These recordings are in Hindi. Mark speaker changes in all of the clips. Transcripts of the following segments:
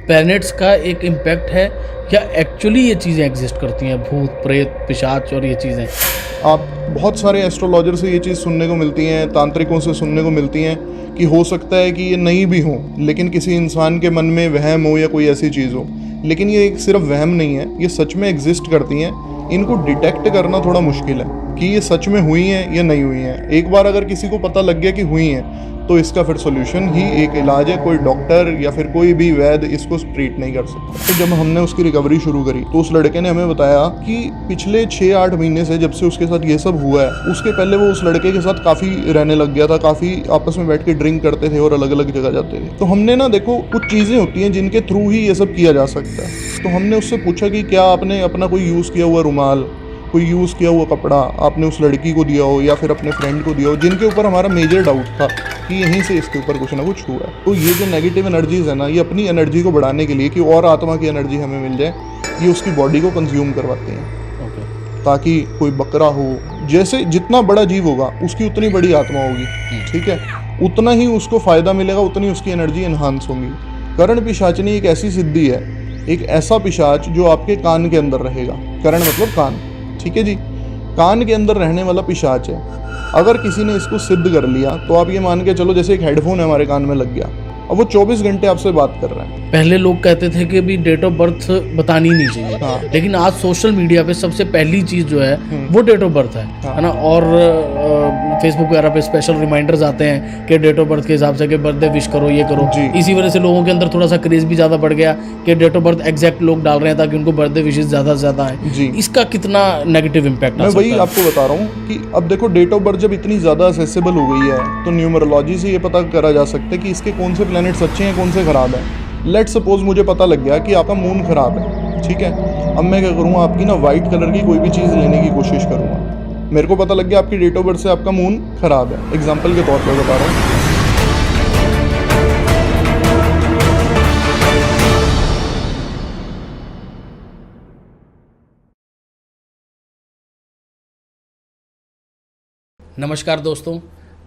Speaker 1: प्लैनेट्स का एक इम्पैक्ट है या एक्चुअली ये चीज़ें एग्जिस्ट करती हैं, भूत प्रेत पिशाच और ये चीज़ें?
Speaker 2: आप बहुत सारे एस्ट्रोलॉजर से ये चीज़ सुनने को मिलती हैं, तांत्रिकों से सुनने को मिलती हैं कि हो सकता है कि ये नहीं भी हो, लेकिन किसी इंसान के मन में वहम हो या कोई ऐसी चीज़ हो। लेकिन ये एक सिर्फ वहम नहीं है, ये सच में एग्जिस्ट करती हैं। इनको डिटेक्ट करना थोड़ा मुश्किल है कि ये सच में हुई हैं या नहीं हुई हैं। एक बार अगर किसी को पता लग गया कि हुई हैं, तो इसका फिर सॉल्यूशन ही एक इलाज है। कोई डॉक्टर या फिर कोई भी वैद्य इसको ट्रीट नहीं कर सकता। तो जब हमने उसकी रिकवरी शुरू करी तो उस लड़के ने हमें बताया कि पिछले 6-8 महीने से जब से उसके साथ ये सब हुआ है, उसके पहले वो उस लड़के के साथ काफ़ी रहने लग गया था, काफ़ी आपस में बैठ के ड्रिंक करते थे और अलग अलग जगह जाते थे। तो हमने ना, देखो कुछ चीज़ें होती हैं जिनके थ्रू ही ये सब किया जा सकता है। तो हमने उससे पूछा कि क्या आपने अपना कोई यूज़ किया हुआ रुमाल, कोई यूज़ किया हुआ कपड़ा आपने उस लड़की को दिया हो या फिर अपने फ्रेंड को दिया हो, जिनके ऊपर हमारा मेजर डाउट था कि यहीं से इसके ऊपर कुछ ना कुछ हुआ है। तो ये जो नेगेटिव एनर्जीज है ना, ये अपनी एनर्जी को बढ़ाने के लिए कि और आत्मा की एनर्जी हमें मिल जाए, ये उसकी बॉडी को कंज्यूम करवाते हैं। ताकि कोई बकरा हो, जैसे जितना बड़ा जीव होगा उसकी उतनी बड़ी आत्मा होगी, ठीक है, उतना ही उसको फ़ायदा मिलेगा, उतनी उसकी एनर्जी इन्हांस होगी। करण पिशाचनी एक ऐसी सिद्धि है, एक ऐसा पिशाच जो आपके कान के अंदर रहेगा। करण मतलब कान, ठीक है जी, कान के अंदर रहने वाला पिशाच है। अगर किसी ने इसको सिद्ध कर लिया तो आप ये मान के चलो जैसे एक हेडफोन है हमारे कान में लग गया, अब वो 24 घंटे आपसे बात कर रहा है।
Speaker 1: पहले लोग कहते थे कि भी डेट ऑफ बर्थ बतानी नहीं चाहिए,
Speaker 2: हाँ।
Speaker 1: लेकिन आज सोशल मीडिया पे सबसे पहली चीज़ जो है वो डेट ऑफ बर्थ है ना। और फेसबुक वगैरह पे स्पेशल रिमाइंडर्स आते हैं कि डेट ऑफ बर्थ के हिसाब से कि बर्थडे विश करो, ये करो। इसी वजह से लोगों के अंदर थोड़ा सा क्रेज भी ज़्यादा बढ़ गया कि डेट ऑफ बर्थ एग्जैक्ट लोग डाल रहे हैं ताकि उनको बर्थडे विशेष ज़्यादा से ज़्यादा है। इसका कितना नेगेटिव इम्पैक्ट?
Speaker 2: मैं वही आपको बता रहा हूँ कि अब देखो, डेट ऑफ बर्थ जब इतनी ज़्यादा एक्सेसिबल हो गई है तो न्यूमरोलॉजी से ये पता करा जा सकता है कि इसके कौन से प्लैनेट्स अच्छे हैं, कौन से खराब है। लेट सपोज मुझे पता लग गया कि आपका मून खराब है, ठीक है, अब मैं क्या करूँगा, आपकी ना वाइट कलर की कोई भी चीज़ लेने की कोशिश करूँगा। मेरे को पता लग गया आपकी डेट ऑफ बर्थ से आपका मून खराब है, एग्जाम्पल के तौर पर बता रहा हूँ।
Speaker 1: नमस्कार दोस्तों,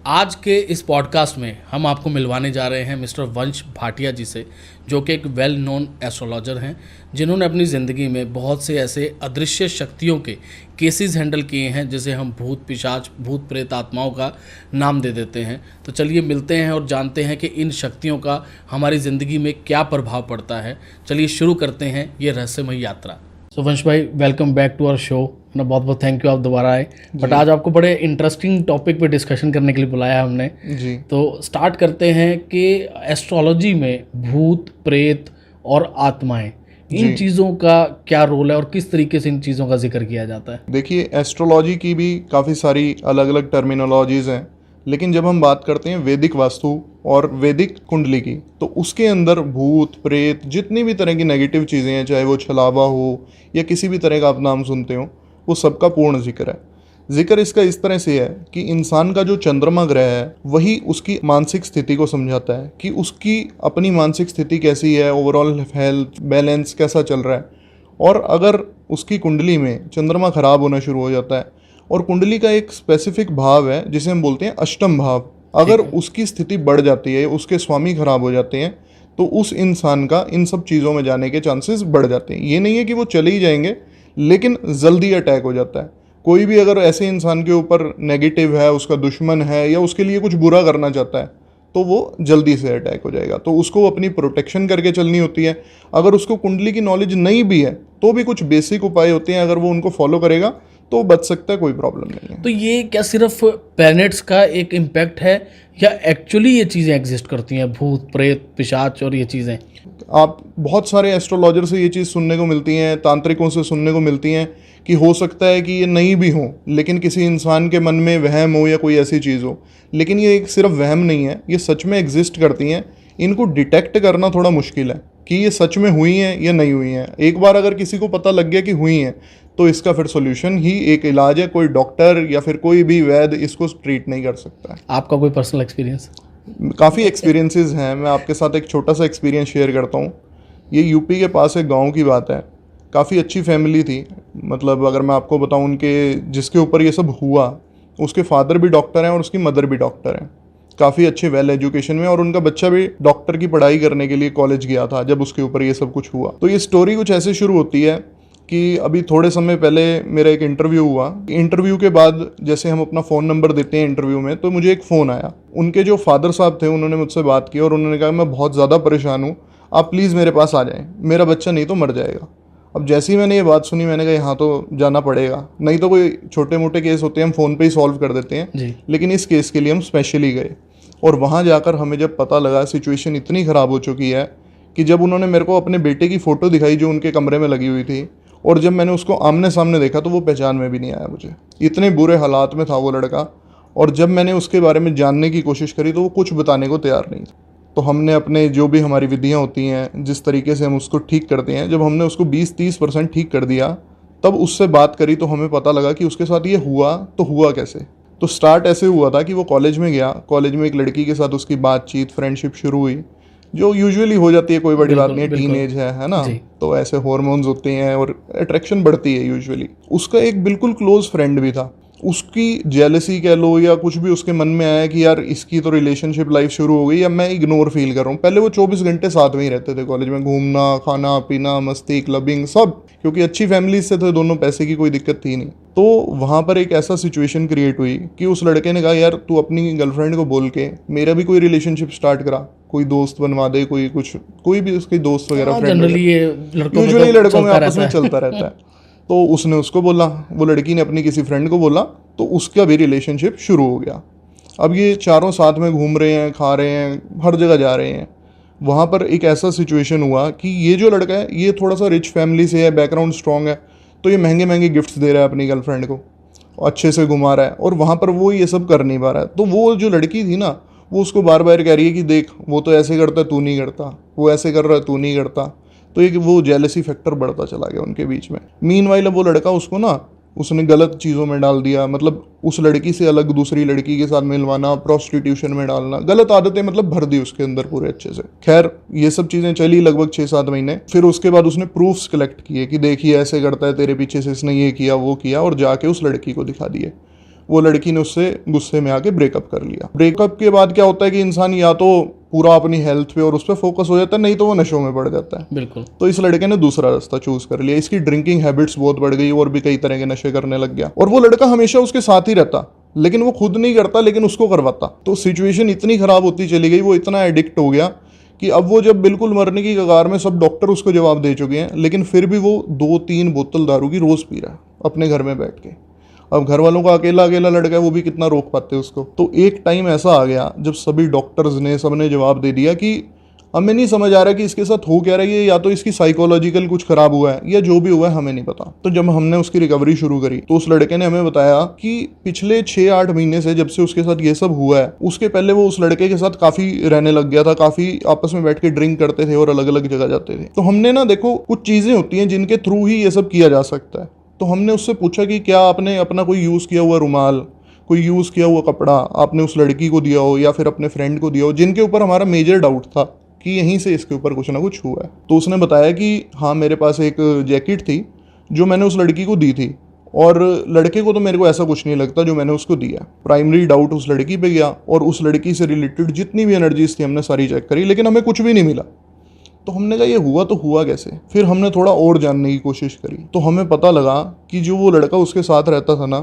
Speaker 1: आज के इस पॉडकास्ट में हम आपको मिलवाने जा रहे हैं मिस्टर वंश भाटिया जी से, जो कि एक वेल नोन एस्ट्रोलॉजर हैं, जिन्होंने अपनी ज़िंदगी में बहुत से ऐसे अदृश्य शक्तियों के केसेस हैंडल किए हैं जिसे हम भूत पिशाच, भूत प्रेत आत्माओं का नाम दे देते हैं। तो चलिए मिलते हैं और जानते हैं कि इन शक्तियों का हमारी ज़िंदगी में क्या प्रभाव पड़ता है। चलिए शुरू करते हैं ये रहस्यमय यात्रा। सो वंश भाई, welcome back to our show ना। बहुत बहुत थैंक यू, आप दोबारा आए। बट आज आपको बड़े इंटरेस्टिंग टॉपिक पे डिस्कशन करने के लिए बुलाया हमने जी। तो स्टार्ट करते हैं कि एस्ट्रोलॉजी में भूत प्रेत और आत्माएं, इन चीज़ों का क्या रोल है और किस तरीके से इन चीज़ों का जिक्र किया जाता है?
Speaker 2: देखिए, एस्ट्रोलॉजी की भी काफ़ी सारी अलग अलग टर्मिनोलॉजीज हैं, लेकिन जब हम बात करते हैं वैदिक वास्तु और वैदिक कुंडली की, तो उसके अंदर भूत प्रेत जितनी भी तरह की नेगेटिव चीज़ें हैं, चाहे वो छलावा हो या किसी भी तरह का आप नाम सुनते हो, वो सबका पूर्ण जिक्र है। जिक्र इसका इस तरह से है कि इंसान का जो चंद्रमा ग्रह है वही उसकी मानसिक स्थिति को समझाता है कि उसकी अपनी मानसिक स्थिति कैसी है, ओवरऑल हेल्थ बैलेंस कैसा चल रहा है। और अगर उसकी कुंडली में चंद्रमा खराब होना शुरू हो जाता है, और कुंडली का एक स्पेसिफिक भाव है जिसे हम बोलते हैं अष्टम भाव, अगर उसकी स्थिति बढ़ जाती है, उसके स्वामी खराब हो जाते हैं, तो उस इंसान का इन सब चीज़ों में जाने के चांसेस बढ़ जाते हैं। ये नहीं है कि वो चले ही जाएंगे, लेकिन जल्दी अटैक हो जाता है। कोई भी अगर ऐसे इंसान के ऊपर नेगेटिव है, उसका दुश्मन है या उसके लिए कुछ बुरा करना चाहता है, तो वो जल्दी से अटैक हो जाएगा। तो उसको अपनी प्रोटेक्शन करके चलनी होती है। अगर उसको कुंडली की नॉलेज नहीं भी है तो भी कुछ बेसिक उपाय होते हैं, अगर वो उनको फॉलो करेगा तो बच सकता है, कोई प्रॉब्लम नहीं है।
Speaker 1: तो ये क्या सिर्फ प्लैनेट्स का एक इम्पैक्ट है या एक्चुअली ये चीज़ें एग्जिस्ट करती हैं, भूत प्रेत पिशाच और ये चीज़ें?
Speaker 2: आप बहुत सारे एस्ट्रोलॉजर से ये चीज़ सुनने को मिलती हैं, तांत्रिकों से सुनने को मिलती हैं कि हो सकता है कि ये नहीं भी हो, लेकिन किसी इंसान के मन में वहम हो या कोई ऐसी चीज़ हो। लेकिन ये एक सिर्फ वहम नहीं है, ये सच में एग्जिस्ट करती हैं। इनको डिटेक्ट करना थोड़ा मुश्किल है कि ये सच में हुई हैं या नहीं हुई हैं। एक बार अगर किसी को पता लग गया कि हुई हैं, तो इसका फिर सॉल्यूशन ही एक इलाज है। कोई डॉक्टर या फिर कोई भी वैद्य इसको ट्रीट नहीं कर सकता।
Speaker 1: आपका कोई पर्सनल एक्सपीरियंस?
Speaker 2: काफ़ी एक्सपीरियंसेस हैं। मैं आपके साथ एक छोटा सा एक्सपीरियंस शेयर करता हूँ। ये यूपी के पास एक गांव की बात है। काफ़ी अच्छी फैमिली थी, मतलब अगर मैं आपको बताऊँ, उनके जिसके ऊपर ये सब हुआ उसके फादर भी डॉक्टर हैं और उसकी मदर भी डॉक्टर हैं। काफ़ी अच्छे वेल एजुकेशन में, और उनका बच्चा भी डॉक्टर की पढ़ाई करने के लिए कॉलेज गया था जब उसके ऊपर ये सब कुछ हुआ। तो ये स्टोरी कुछ ऐसे शुरू होती है कि अभी थोड़े समय पहले मेरा एक इंटरव्यू हुआ। इंटरव्यू के बाद जैसे हम अपना फ़ोन नंबर देते हैं इंटरव्यू में, तो मुझे एक फ़ोन आया। उनके जो फादर साहब थे उन्होंने मुझसे बात की और उन्होंने कहा मैं बहुत ज़्यादा परेशान हूँ, आप प्लीज़ मेरे पास आ जाएं, मेरा बच्चा नहीं तो मर जाएगा। अब जैसे ही मैंने ये बात सुनी मैंने कहा यहाँ तो जाना पड़ेगा, नहीं तो कोई छोटे मोटे केस होते हैं हम फ़ोन पे ही सॉल्व कर देते हैं, लेकिन इस केस के लिए हम स्पेशली गए। और वहाँ जाकर हमें जब पता लगा सिचुएशन इतनी ख़राब हो चुकी है कि जब उन्होंने मेरे को अपने बेटे की फ़ोटो दिखाई जो उनके कमरे में लगी हुई थी, और जब मैंने उसको आमने सामने देखा तो वो पहचान में भी नहीं आया मुझे, इतने बुरे हालात में था वो लड़का। और जब मैंने उसके बारे में जानने की कोशिश करी तो वो कुछ बताने को तैयार नहीं था। तो हमने अपने जो भी हमारी विधियाँ होती हैं, जिस तरीके से हम उसको ठीक करते हैं, जब हमने उसको 20-30% ठीक कर दिया तब उससे बात करी तो हमें पता लगा कि उसके साथ ये हुआ तो हुआ कैसे। तो स्टार्ट ऐसे हुआ था कि वो कॉलेज में गया, कॉलेज में एक लड़की के साथ उसकी बातचीत फ्रेंडशिप शुरू हुई, जो यूजुअली हो जाती है, कोई बड़ी बात नहीं है, टीनेज है ना, तो ऐसे हॉर्मोन्स होते हैं और अट्रैक्शन बढ़ती है यूजुअली। उसका एक बिल्कुल क्लोज फ्रेंड भी था, उसकी जेलसी कह लो या कुछ भी उसके मन में आया कि यार इसकी तो रिलेशनशिप लाइफ शुरू हो गई या मैं इग्नोर फील कर रहा हूँ। पहले वो 24 घंटे साथ में ही रहते थे कॉलेज में, घूमना खाना पीना मस्ती क्लबिंग सब, क्योंकि अच्छी फैमिली से थे दोनों, पैसे की कोई दिक्कत थी नहीं। तो वहाँ पर एक ऐसा सिचुएशन क्रिएट हुई कि उस लड़के ने कहा यार तू अपनी गर्लफ्रेंड को बोल के मेरा भी कोई रिलेशनशिप स्टार्ट करा, कोई दोस्त बनवा दे, कोई भी उसके दोस्त वगैरह फ्रेंड, यूजुअली लड़कों में आपस में चलता रहता है। तो उसने उसको बोला, वो लड़की ने अपनी किसी फ्रेंड को बोला, तो उसका भी रिलेशनशिप शुरू हो गया। अब ये चारों साथ में घूम रहे हैं, खा रहे हैं, हर जगह जा रहे हैं। वहाँ पर एक ऐसा सिचुएशन हुआ कि ये जो लड़का है ये थोड़ा सा रिच फैमिली से है, बैकग्राउंड स्ट्रॉन्ग है, तो ये महंगे महंगे गिफ्ट्स दे रहा है अपनी गर्लफ्रेंड को, अच्छे से घुमा रहा है, और वहाँ पर वो ये सब कर नहीं पा रहा है। तो वो जो लड़की थी ना, वो उसको बार बार कह रही है कि देख वो तो ऐसे करता है तू नहीं करता, वो ऐसे कर रहा है तू नहीं करता। तो एक वो जेलसी फैक्टर बढ़ता चला गया उनके बीच में। मीनवाइल वो लड़का उसको ना उसने गलत चीज़ों में डाल दिया, मतलब उस लड़की से अलग दूसरी लड़की के साथ मिलवाना, प्रोस्टिट्यूशन में डालना, गलत आदतें मतलब भर दी उसके अंदर पूरे अच्छे से। खैर ये सब चीज़ें चली लगभग 6-7 महीने। फिर उसके बाद उसने प्रूफ्स कलेक्ट किए कि देखिए ऐसे करता है, तेरे पीछे से इसने ये किया वो किया, और जाके उस लड़की को दिखा दिए। वो लड़की ने उससे गुस्से में आके ब्रेकअप कर लिया। ब्रेकअप के बाद क्या होता है कि इंसान या तो पूरा अपनी हेल्थ पे और उस पर फोकस हो जाता है, नहीं तो वो नशों में पड़ जाता है।
Speaker 1: बिल्कुल।
Speaker 2: तो इस लड़के ने दूसरा रास्ता चूज कर लिया, इसकी ड्रिंकिंग हैबिट्स बहुत बढ़ गई और भी कई तरह के नशे करने लग गया। और वो लड़का हमेशा उसके साथ ही रहता, लेकिन वो खुद नहीं करता लेकिन उसको करवाता। तो सिचुएशन इतनी खराब होती चली गई, वो इतना एडिक्ट हो गया कि अब वो जब बिल्कुल मरने की कगार में, सब डॉक्टर उसको जवाब दे चुके हैं, लेकिन फिर भी वो 2-3 बोतल दारू की रोज पी रहा है अपने घर में बैठ के। अब घर वालों का अकेला अकेला लड़का है, वो भी कितना रोक पाते उसको। तो एक टाइम ऐसा आ गया जब सभी डॉक्टर्स ने सबने जवाब दे दिया कि हमें नहीं समझ आ रहा कि इसके साथ हो क्या रहा है, या तो इसकी साइकोलॉजिकल कुछ खराब हुआ है या जो भी हुआ है हमें नहीं पता। तो जब हमने उसकी रिकवरी शुरू करी तो उस लड़के ने हमें बताया कि पिछले 6-8 महीने से जब से उसके साथ ये सब हुआ है, उसके पहले वो उस लड़के के साथ काफी रहने लग गया था, काफी आपस में बैठ के ड्रिंक करते थे और अलग अलग जगह जाते थे। तो हमने ना देखो कुछ चीजें होती हैं जिनके थ्रू ही ये सब किया जा सकता है। तो हमने उससे पूछा कि क्या आपने अपना कोई यूज़ किया हुआ रुमाल, कोई यूज़ किया हुआ कपड़ा आपने उस लड़की को दिया हो या फिर अपने फ्रेंड को दिया हो, जिनके ऊपर हमारा मेजर डाउट था कि यहीं से इसके ऊपर कुछ ना कुछ हुआ है। तो उसने बताया कि हाँ मेरे पास एक जैकेट थी जो मैंने उस लड़की को दी थी, और लड़के को तो मेरे को ऐसा कुछ नहीं लगता जो मैंने उसको दिया। प्राइमरी डाउट उस लड़की पे गया और उस लड़की से रिलेटेड जितनी भी एनर्जीज थी हमने सारी चेक करी, लेकिन हमें कुछ भी नहीं मिला। तो हमने कहा ये हुआ तो हुआ कैसे। फिर हमने थोड़ा और जानने की कोशिश करी तो हमें पता लगा कि जो वो लड़का उसके साथ रहता था ना,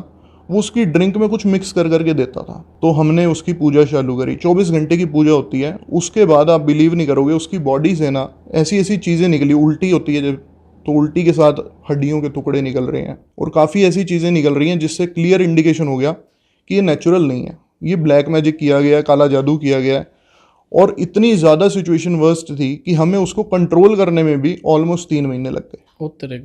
Speaker 2: वो उसकी ड्रिंक में कुछ मिक्स कर करके देता था। तो हमने उसकी पूजा चालू करी, 24 घंटे की पूजा होती है। उसके बाद आप बिलीव नहीं करोगे उसकी बॉडी से ना ऐसी ऐसी चीज़ें निकली, उल्टी होती है जब, तो उल्टी के साथ हड्डियों के टुकड़े निकल रहे हैं और काफ़ी ऐसी चीज़ें निकल रही हैं जिससे क्लियर इंडिकेशन हो गया कि ये नेचुरल नहीं है, ये ब्लैक मैजिक किया गया है, काला जादू किया गया है। और इतनी ज़्यादा सिचुएशन वर्स्ट थी कि हमें उसको कंट्रोल करने में भी ऑलमोस्ट 3 महीने लग गए।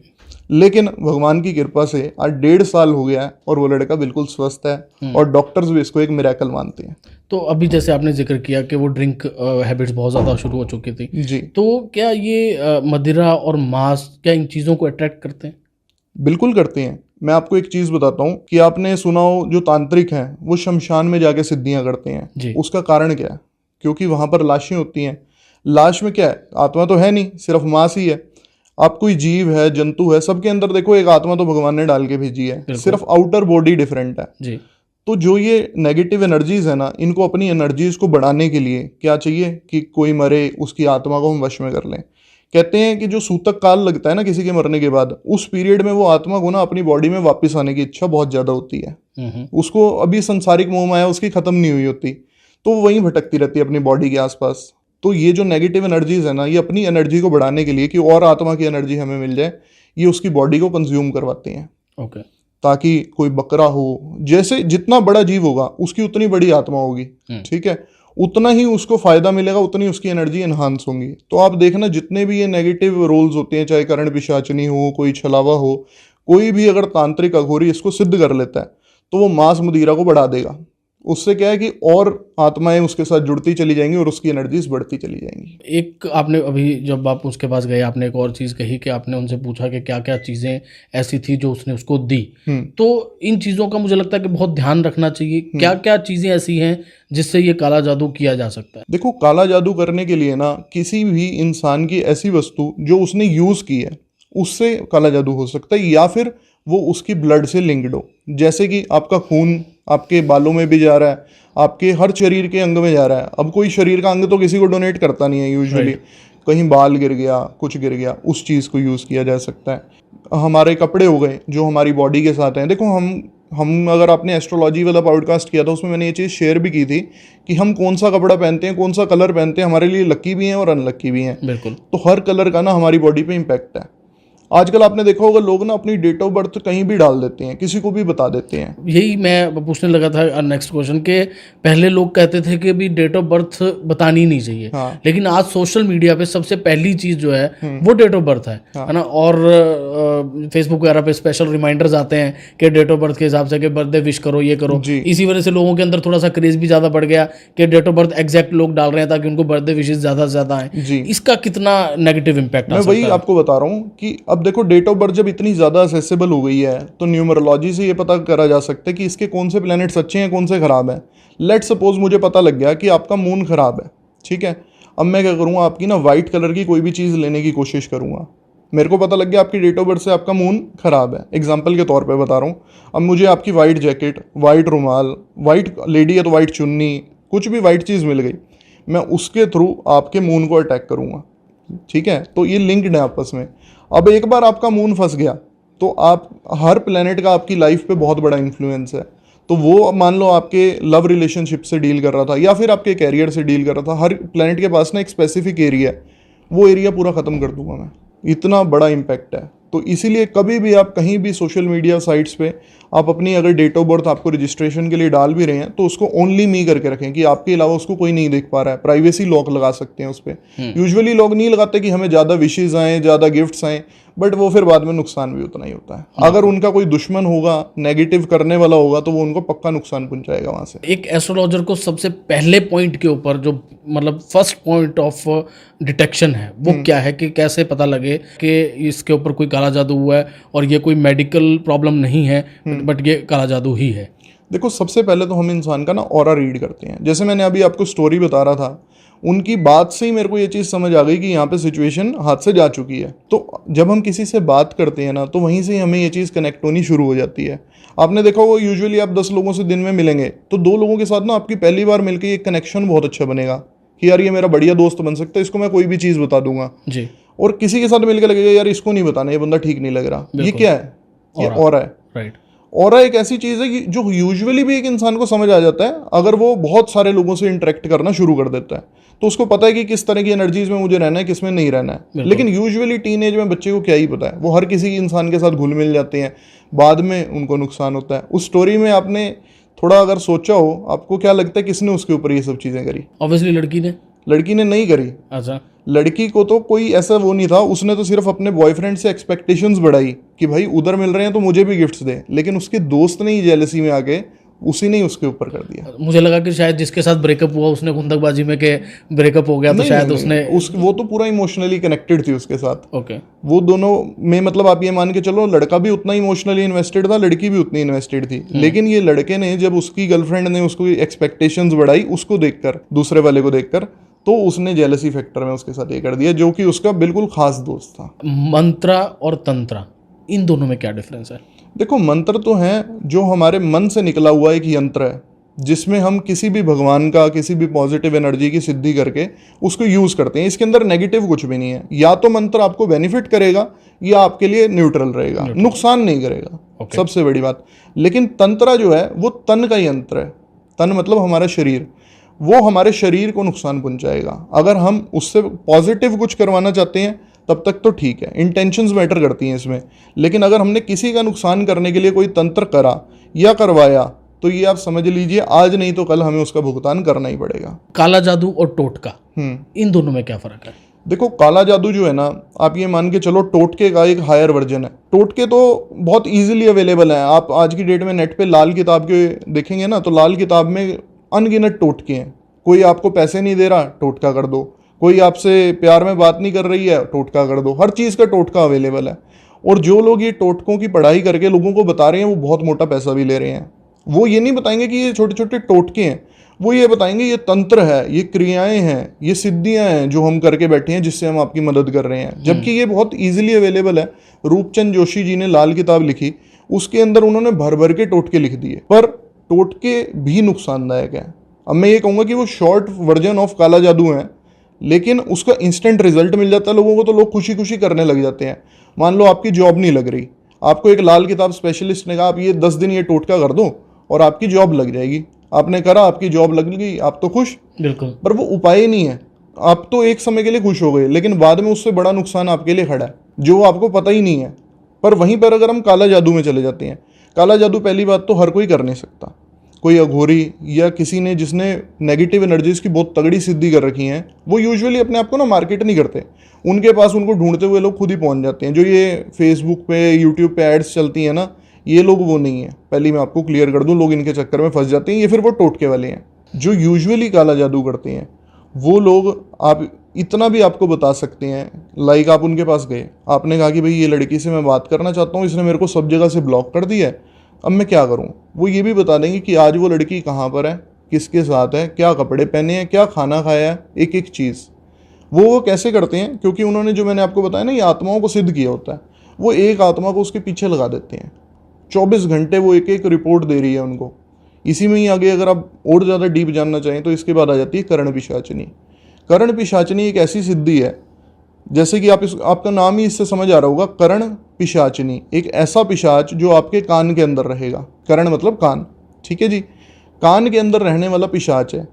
Speaker 2: लेकिन भगवान की कृपा से आज 1.5 साल हो गया है और वो लड़का बिल्कुल स्वस्थ है और डॉक्टर्स भी इसको एक मिरेकल मानते हैं।
Speaker 1: तो अभी जैसे आपने जिक्र किया कि वो ड्रिंक हैबिट्स बहुत ज़्यादा शुरू हो चुकी थी
Speaker 2: जी,
Speaker 1: तो क्या ये मदिरा और मांस क्या इन चीज़ों को अट्रैक्ट करते हैं?
Speaker 2: बिल्कुल करते हैं। मैं आपको एक चीज़ बताता हूँ कि आपने सुना हो जो तांत्रिक हैं वो शमशान में जाके सिद्धियाँ करते हैं। उसका कारण क्या है? क्योंकि वहाँ पर लाशें होती हैं। लाश में क्या है? आत्मा तो है नहीं, सिर्फ मांस ही है। आप कोई जीव है, जंतु है, सबके अंदर देखो एक आत्मा तो भगवान ने डाल के भेजी है, सिर्फ आउटर बॉडी डिफरेंट है।
Speaker 1: जी।
Speaker 2: तो जो ये नेगेटिव एनर्जीज है ना, इनको अपनी एनर्जीज को बढ़ाने के लिए क्या चाहिए कि कोई मरे, उसकी आत्मा को हम वश में कर लें। कहते हैं कि जो सूतक काल लगता है ना किसी के मरने के बाद, उस पीरियड में वो आत्मा को ना अपनी बॉडी में वापस आने की इच्छा बहुत ज़्यादा होती है। उसको अभी संसारिक मोह माया उसकी ख़त्म नहीं हुई होती, तो वो वहीं भटकती रहती है अपनी बॉडी के आसपास। तो ये जो नेगेटिव एनर्जीज है ना, ये अपनी एनर्जी को बढ़ाने के लिए कि और आत्मा की एनर्जी हमें मिल जाए, ये उसकी बॉडी को कंज्यूम करवाते हैं।
Speaker 1: ओके।
Speaker 2: ताकि कोई बकरा हो, जैसे जितना बड़ा जीव होगा उसकी उतनी बड़ी आत्मा होगी, ठीक है, उतना ही उसको फायदा मिलेगा, उतनी उसकी एनर्जी एनहांस होंगी। तो आप देखना जितने भी ये नेगेटिव रोल्स होते हैं, चाहे करण पिशाचनी हो, कोई छलावा हो, कोई भी अगर तांत्रिक अघोरी इसको सिद्ध कर लेता है तो वो मांस मदिरा को बढ़ा देगा। उससे क्या है कि और आत्माएं उसके साथ जुड़ती चली जाएंगी और उसकी एनर्जीज बढ़ती चली जाएंगी।
Speaker 1: एक आपने अभी जब आप उसके पास गए, आपने एक और चीज़ कही कि आपने उनसे पूछा कि क्या क्या चीज़ें ऐसी थी जो उसने उसको दी। तो इन चीज़ों का मुझे लगता है कि बहुत ध्यान रखना चाहिए। क्या क्या चीज़ें ऐसी हैं जिससे ये काला जादू किया जा सकता है?
Speaker 2: देखो, काला जादू करने के लिए ना किसी भी इंसान की ऐसी वस्तु जो उसने यूज़ की है उससे काला जादू हो सकता है, या फिर वो उसकी ब्लड से लिंक्ड हो। जैसे कि आपका खून आपके बालों में भी जा रहा है, आपके हर शरीर के अंग में जा रहा है। अब कोई शरीर का अंग तो किसी को डोनेट करता नहीं है यूजुअली, कहीं बाल गिर गया, कुछ गिर गया, उस चीज़ को यूज़ किया जा सकता है। हमारे कपड़े हो गए जो हमारी बॉडी के साथ हैं। देखो, हम अगर आपने एस्ट्रोलॉजी वाला पॉडकास्ट किया था उसमें मैंने ये चीज़ शेयर भी की थी कि हम कौन सा कपड़ा पहनते हैं, कौन सा कलर पहनते हैं, हमारे लिए लकी भी हैं और अनलकी भी हैं।
Speaker 1: बिल्कुल।
Speaker 2: तो हर कलर का ना हमारी बॉडी पे इम्पैक्ट है। आजकल आपने देखा होगा लोग ना अपनी डेट ऑफ बर्थ कहीं भी डाल देते हैं, किसी को भी बता देते हैं।
Speaker 1: यही मैं पूछने लगा था नेक्स्ट क्वेश्चन के, पहले लोग कहते थे कि भी डेट ऑफ बर्थ बतानी नहीं चाहिए।
Speaker 2: हाँ।
Speaker 1: लेकिन आज सोशल मीडिया पे सबसे पहली चीज जो है वो डेट ऑफ बर्थ है ना। और फेसबुक वगैरह पे स्पेशल रिमाइंडर्स आते हैं कि डेट ऑफ बर्थ के हिसाब से कि बर्थडे विश करो, ये करो। इसी वजह से लोगों के अंदर थोड़ा सा क्रेज भी ज्यादा बढ़ गया कि डेट ऑफ बर्थ एग्जैक्ट लोग डाल रहे हैं ताकि उनको बर्थडे विशेष ज्यादा से ज्यादा आए। इसका कितना नेगेटिव इम्पैक्ट
Speaker 2: मैं वही आपको बता रहा हूँ कि अब देखो, डेट ऑफ बर्थ जब इतनी ज़्यादा असेसेबल हो गई है तो न्यूमरोलॉजी से ये पता करा जा सकता है कि इसके कौन से प्लैनेट्स अच्छे हैं, कौन से खराब हैं। लेट सपोज मुझे पता लग गया कि आपका मून खराब है, ठीक है। अब मैं क्या करूँगा, आपकी ना वाइट कलर की कोई भी चीज़ लेने की कोशिश करूँगा। मेरे को पता लग गया आपकी डेट ऑफ बर्थ से आपका मून खराब है, एग्जाम्पल के तौर पे बता रहा हूँ। अब मुझे आपकी वाइट जैकेट, वाइट रुमाल, वाइट लेडी है तो वाइट चुन्नी, कुछ भी वाइट चीज़ मिल गई, मैं उसके थ्रू आपके मून को अटैक करूँगा, ठीक है। तो ये लिंक्ड है आपस में। अब एक बार आपका मून फंस गया तो आप हर प्लेनेट का आपकी लाइफ पे बहुत बड़ा इन्फ्लुएंस है। तो वो मान लो आपके लव रिलेशनशिप से डील कर रहा था या फिर आपके कैरियर से डील कर रहा था, हर प्लेनेट के पास ना एक स्पेसिफिक एरिया है, वो एरिया पूरा ख़त्म कर दूंगा मैं। इतना बड़ा इम्पैक्ट है। तो इसीलिए कभी भी आप कहीं भी सोशल मीडिया साइट्स पे आप अपनी अगर डेट ऑफ बर्थ आपको रजिस्ट्रेशन के लिए डाल भी रहे हैं तो उसको ओनली मी करके रखें कि आपके अलावा उसको कोई नहीं देख पा रहा है। प्राइवेसी लॉक लगा सकते हैं उस पर। यूजुअली लोग नहीं लगाते कि हमें ज़्यादा विशेज़ आएँ, ज़्यादा गिफ्ट्स आएँ, बट वो फिर बाद में नुकसान भी उतना ही होता है। अगर उनका कोई दुश्मन होगा, नेगेटिव करने वाला होगा, तो वो उनको पक्का नुकसान पहुंचाएगा वहाँ से।
Speaker 1: एक एस्ट्रोलॉजर को सबसे पहले पॉइंट के ऊपर जो मतलब फर्स्ट पॉइंट ऑफ डिटेक्शन है वो क्या है कि कैसे पता लगे कि इसके ऊपर कोई काला जादू हुआ है और ये कोई मेडिकल प्रॉब्लम नहीं है बट ये काला जादू ही है?
Speaker 2: देखो, सबसे पहले तो हम इंसान का ना ऑरा रीड करते हैं। जैसे मैंने अभी आपको स्टोरी बता रहा था, उनकी बात से ही मेरे को ये चीज़ समझ आ गई कि यहाँ पे सिचुएशन हाथ से जा चुकी है। तो जब हम किसी से बात करते हैं ना, तो वहीं से हमें ये चीज़ कनेक्ट होनी शुरू हो जाती है। आपने देखा होगा यूजुअली आप 10 लोगों से दिन में मिलेंगे तो 2 लोगों के साथ ना आपकी पहली बार मिलकर एक कनेक्शन बहुत अच्छा बनेगा कि यार ये मेरा बढ़िया दोस्त बन सकता है, इसको मैं कोई भी चीज़ बता दूंगा जी। और किसी के साथ मिलकर लगेगा यार इसको नहीं बताना, ये बंदा ठीक नहीं लग रहा। ये क्या है? ये ऑरा है।
Speaker 1: राइट।
Speaker 2: ऑरा एक ऐसी चीज़ है कि जो यूजुअली भी एक इंसान को समझ आ जाता है अगर वो बहुत सारे लोगों से इंटरेक्ट करना शुरू कर देता है, तो उसको पता है कि किस तरह की एनर्जीज में मुझे रहना है, किस में नहीं रहना है। लेकिन यूजुअली टीनेज में बच्चे को क्या ही पता है, वो हर किसी इंसान के साथ घुल मिल जाते हैं, बाद में उनको नुकसान होता है। उस स्टोरी में आपने थोड़ा अगर सोचा हो, आपको क्या लगता है किसने उसके ऊपर ये सब चीज़ें करी?
Speaker 1: ऑब्वियसली लड़की ने
Speaker 2: नहीं करी।
Speaker 1: अच्छा।
Speaker 2: लड़की को तो कोई ऐसा वो नहीं था, उसने तो सिर्फ अपने बॉयफ्रेंड से एक्सपेक्टेशंस बढ़ाई कि भाई उधर मिल रहे हैं तो मुझे भी गिफ्ट्स दे। लेकिन उसके दोस्त ने ही जेलसी में आके उसी ने उसके ऊपर कर दिया।
Speaker 1: मुझे लगा कि शायद जिसके साथ ब्रेकअप हुआ उसने खुंदकबाजी में के ब्रेकअप हो गया तो शायद उसने
Speaker 2: वो तो पूरा इमोशनली कनेक्टेड थी उसके साथ।
Speaker 1: ओके।
Speaker 2: वो दोनों में मतलब आप ये मान के चलो, लड़का भी उतना इमोशनली इन्वेस्टेड था, लड़की भी उतनी इन्वेस्टेड थी। लेकिन ये लड़के ने जब उसकी गर्लफ्रेंड ने उसको एक्सपेक्टेशंस बढ़ाई, उसको देखकर, दूसरे वाले को देखकर, तो उसने जेलसी फैक्टर में उसके साथ ये कर दिया, जो कि उसका बिल्कुल खास दोस्त था।
Speaker 1: मंत्रा और तंत्रा, इन दोनों में क्या डिफरेंस है?
Speaker 2: देखो, मंत्र तो हैं जो हमारे मन से निकला हुआ एक यंत्र है, जिसमें हम किसी भी भगवान का, किसी भी पॉजिटिव एनर्जी की सिद्धि करके उसको यूज करते हैं। इसके अंदर नेगेटिव कुछ भी नहीं है। या तो मंत्र आपको बेनिफिट करेगा या आपके लिए न्यूट्रल रहेगा, नुकसान नहीं करेगा। सबसे बड़ी बात। लेकिन तंत्र जो है वो तन का यंत्र है। तन मतलब हमारा शरीर, वो हमारे शरीर को नुकसान पहुंचाएगा। अगर हम उससे पॉजिटिव कुछ करवाना चाहते हैं तब तक तो ठीक है, इंटेंशंस मैटर करती हैं इसमें। लेकिन अगर हमने किसी का नुकसान करने के लिए कोई तंत्र करा या करवाया तो ये आप समझ लीजिए आज नहीं तो कल हमें उसका भुगतान करना ही पड़ेगा।
Speaker 1: काला जादू और टोटका, इन दोनों में क्या फर्क है?
Speaker 2: देखो, काला जादू जो है ना, आप ये मान के चलो टोटके का एक हायर वर्जन है। टोटके तो बहुत इजीली अवेलेबल हैं। आप आज की डेट में नेट पे लाल किताब के देखेंगे ना, तो लाल किताब में अनगिनत टोटके हैं। कोई आपको पैसे नहीं दे रहा, टोटका कर दो। कोई आपसे प्यार में बात नहीं कर रही है, टोटका कर दो। हर चीज़ का टोटका अवेलेबल है। और जो लोग ये टोटकों की पढ़ाई करके लोगों को बता रहे हैं वो बहुत मोटा पैसा भी ले रहे हैं। वो ये नहीं बताएंगे कि ये छोटे छोटे टोटके हैं, वो ये बताएंगे ये तंत्र है, ये क्रियाएं हैं, ये सिद्धियां हैं जो हम करके बैठे हैं, जिससे हम आपकी मदद कर रहे हैं। जबकि ये बहुत इजीली अवेलेबल है। रूपचंद जोशी जी ने लाल किताब लिखी, उसके अंदर उन्होंने भर भर के टोटके लिख दिए, पर टोटके भी नुकसानदायक है। अब मैं ये कहूँगा कि वो शॉर्ट वर्जन ऑफ काला जादू है, लेकिन उसका इंस्टेंट रिजल्ट मिल जाता है लोगों को, तो लोग खुशी खुशी करने लग जाते हैं। मान लो आपकी जॉब नहीं लग रही, आपको एक लाल किताब स्पेशलिस्ट ने कहा आप ये 10 दिन ये टोटका कर दो और आपकी जॉब लग जाएगी। आपने करा, आपकी जॉब लग गई, आप तो खुश।
Speaker 1: बिल्कुल।
Speaker 2: पर वो उपाय ही नहीं है। आप तो एक समय के लिए खुश हो गए, लेकिन बाद में उससे बड़ा नुकसान आपके लिए खड़ा है जो आपको पता ही नहीं है। पर वहीं पर अगर हम काला जादू में चले जाते हैं, काला जादू पहली बात तो हर कोई कर नहीं सकता। कोई अघोरी या किसी ने जिसने नेगेटिव एनर्जीज की बहुत तगड़ी सिद्धि कर रखी हैं, वो यूजुअली अपने आप को ना मार्केट नहीं करते। उनके पास उनको ढूंढते हुए लोग खुद ही पहुंच जाते हैं। जो ये फेसबुक पे, यूट्यूब पे एड्स चलती हैं ना, ये लोग वो नहीं है। पहले मैं आपको क्लियर कर दूं, लोग इनके चक्कर में फंस जाते हैं। ये फिर वो टोटके वाले हैं। जो यूजुअली काला जादू करते हैं वो लोग, आप इतना भी आपको बता सकते हैं, लाइक आप उनके पास गए, आपने कहा कि भाई ये लड़की से मैं बात करना चाहता हूँ, इसने मेरे को सब जगह से ब्लॉक कर दिया है, अब मैं क्या करूं। वो ये भी बता देंगे कि आज वो लड़की कहाँ पर है, किसके साथ है, क्या कपड़े पहने हैं, क्या खाना खाया है, एक एक चीज़। वो कैसे करते हैं, क्योंकि उन्होंने जो मैंने आपको बताया ना, ये आत्माओं को सिद्ध किया होता है। वो एक आत्मा को उसके पीछे लगा देते हैं। 24 घंटे वो एक एक रिपोर्ट दे रही है उनको। इसी में ही आगे अगर आप और ज़्यादा डीप जानना चाहें तो इसके बाद आ जाती है कर्ण पिशाचनी। कर्ण पिशाचनी एक ऐसी सिद्धि है, जैसे कि आपका नाम ही इससे समझ आ रहा होगा, कर्ण पिशाचनी। एक ऐसा पिशाच जो आपके कान के अंदर रहेगा। कर्ण मतलब कान, ठीक है जी। कान के अंदर रहने वाला पिशाच है।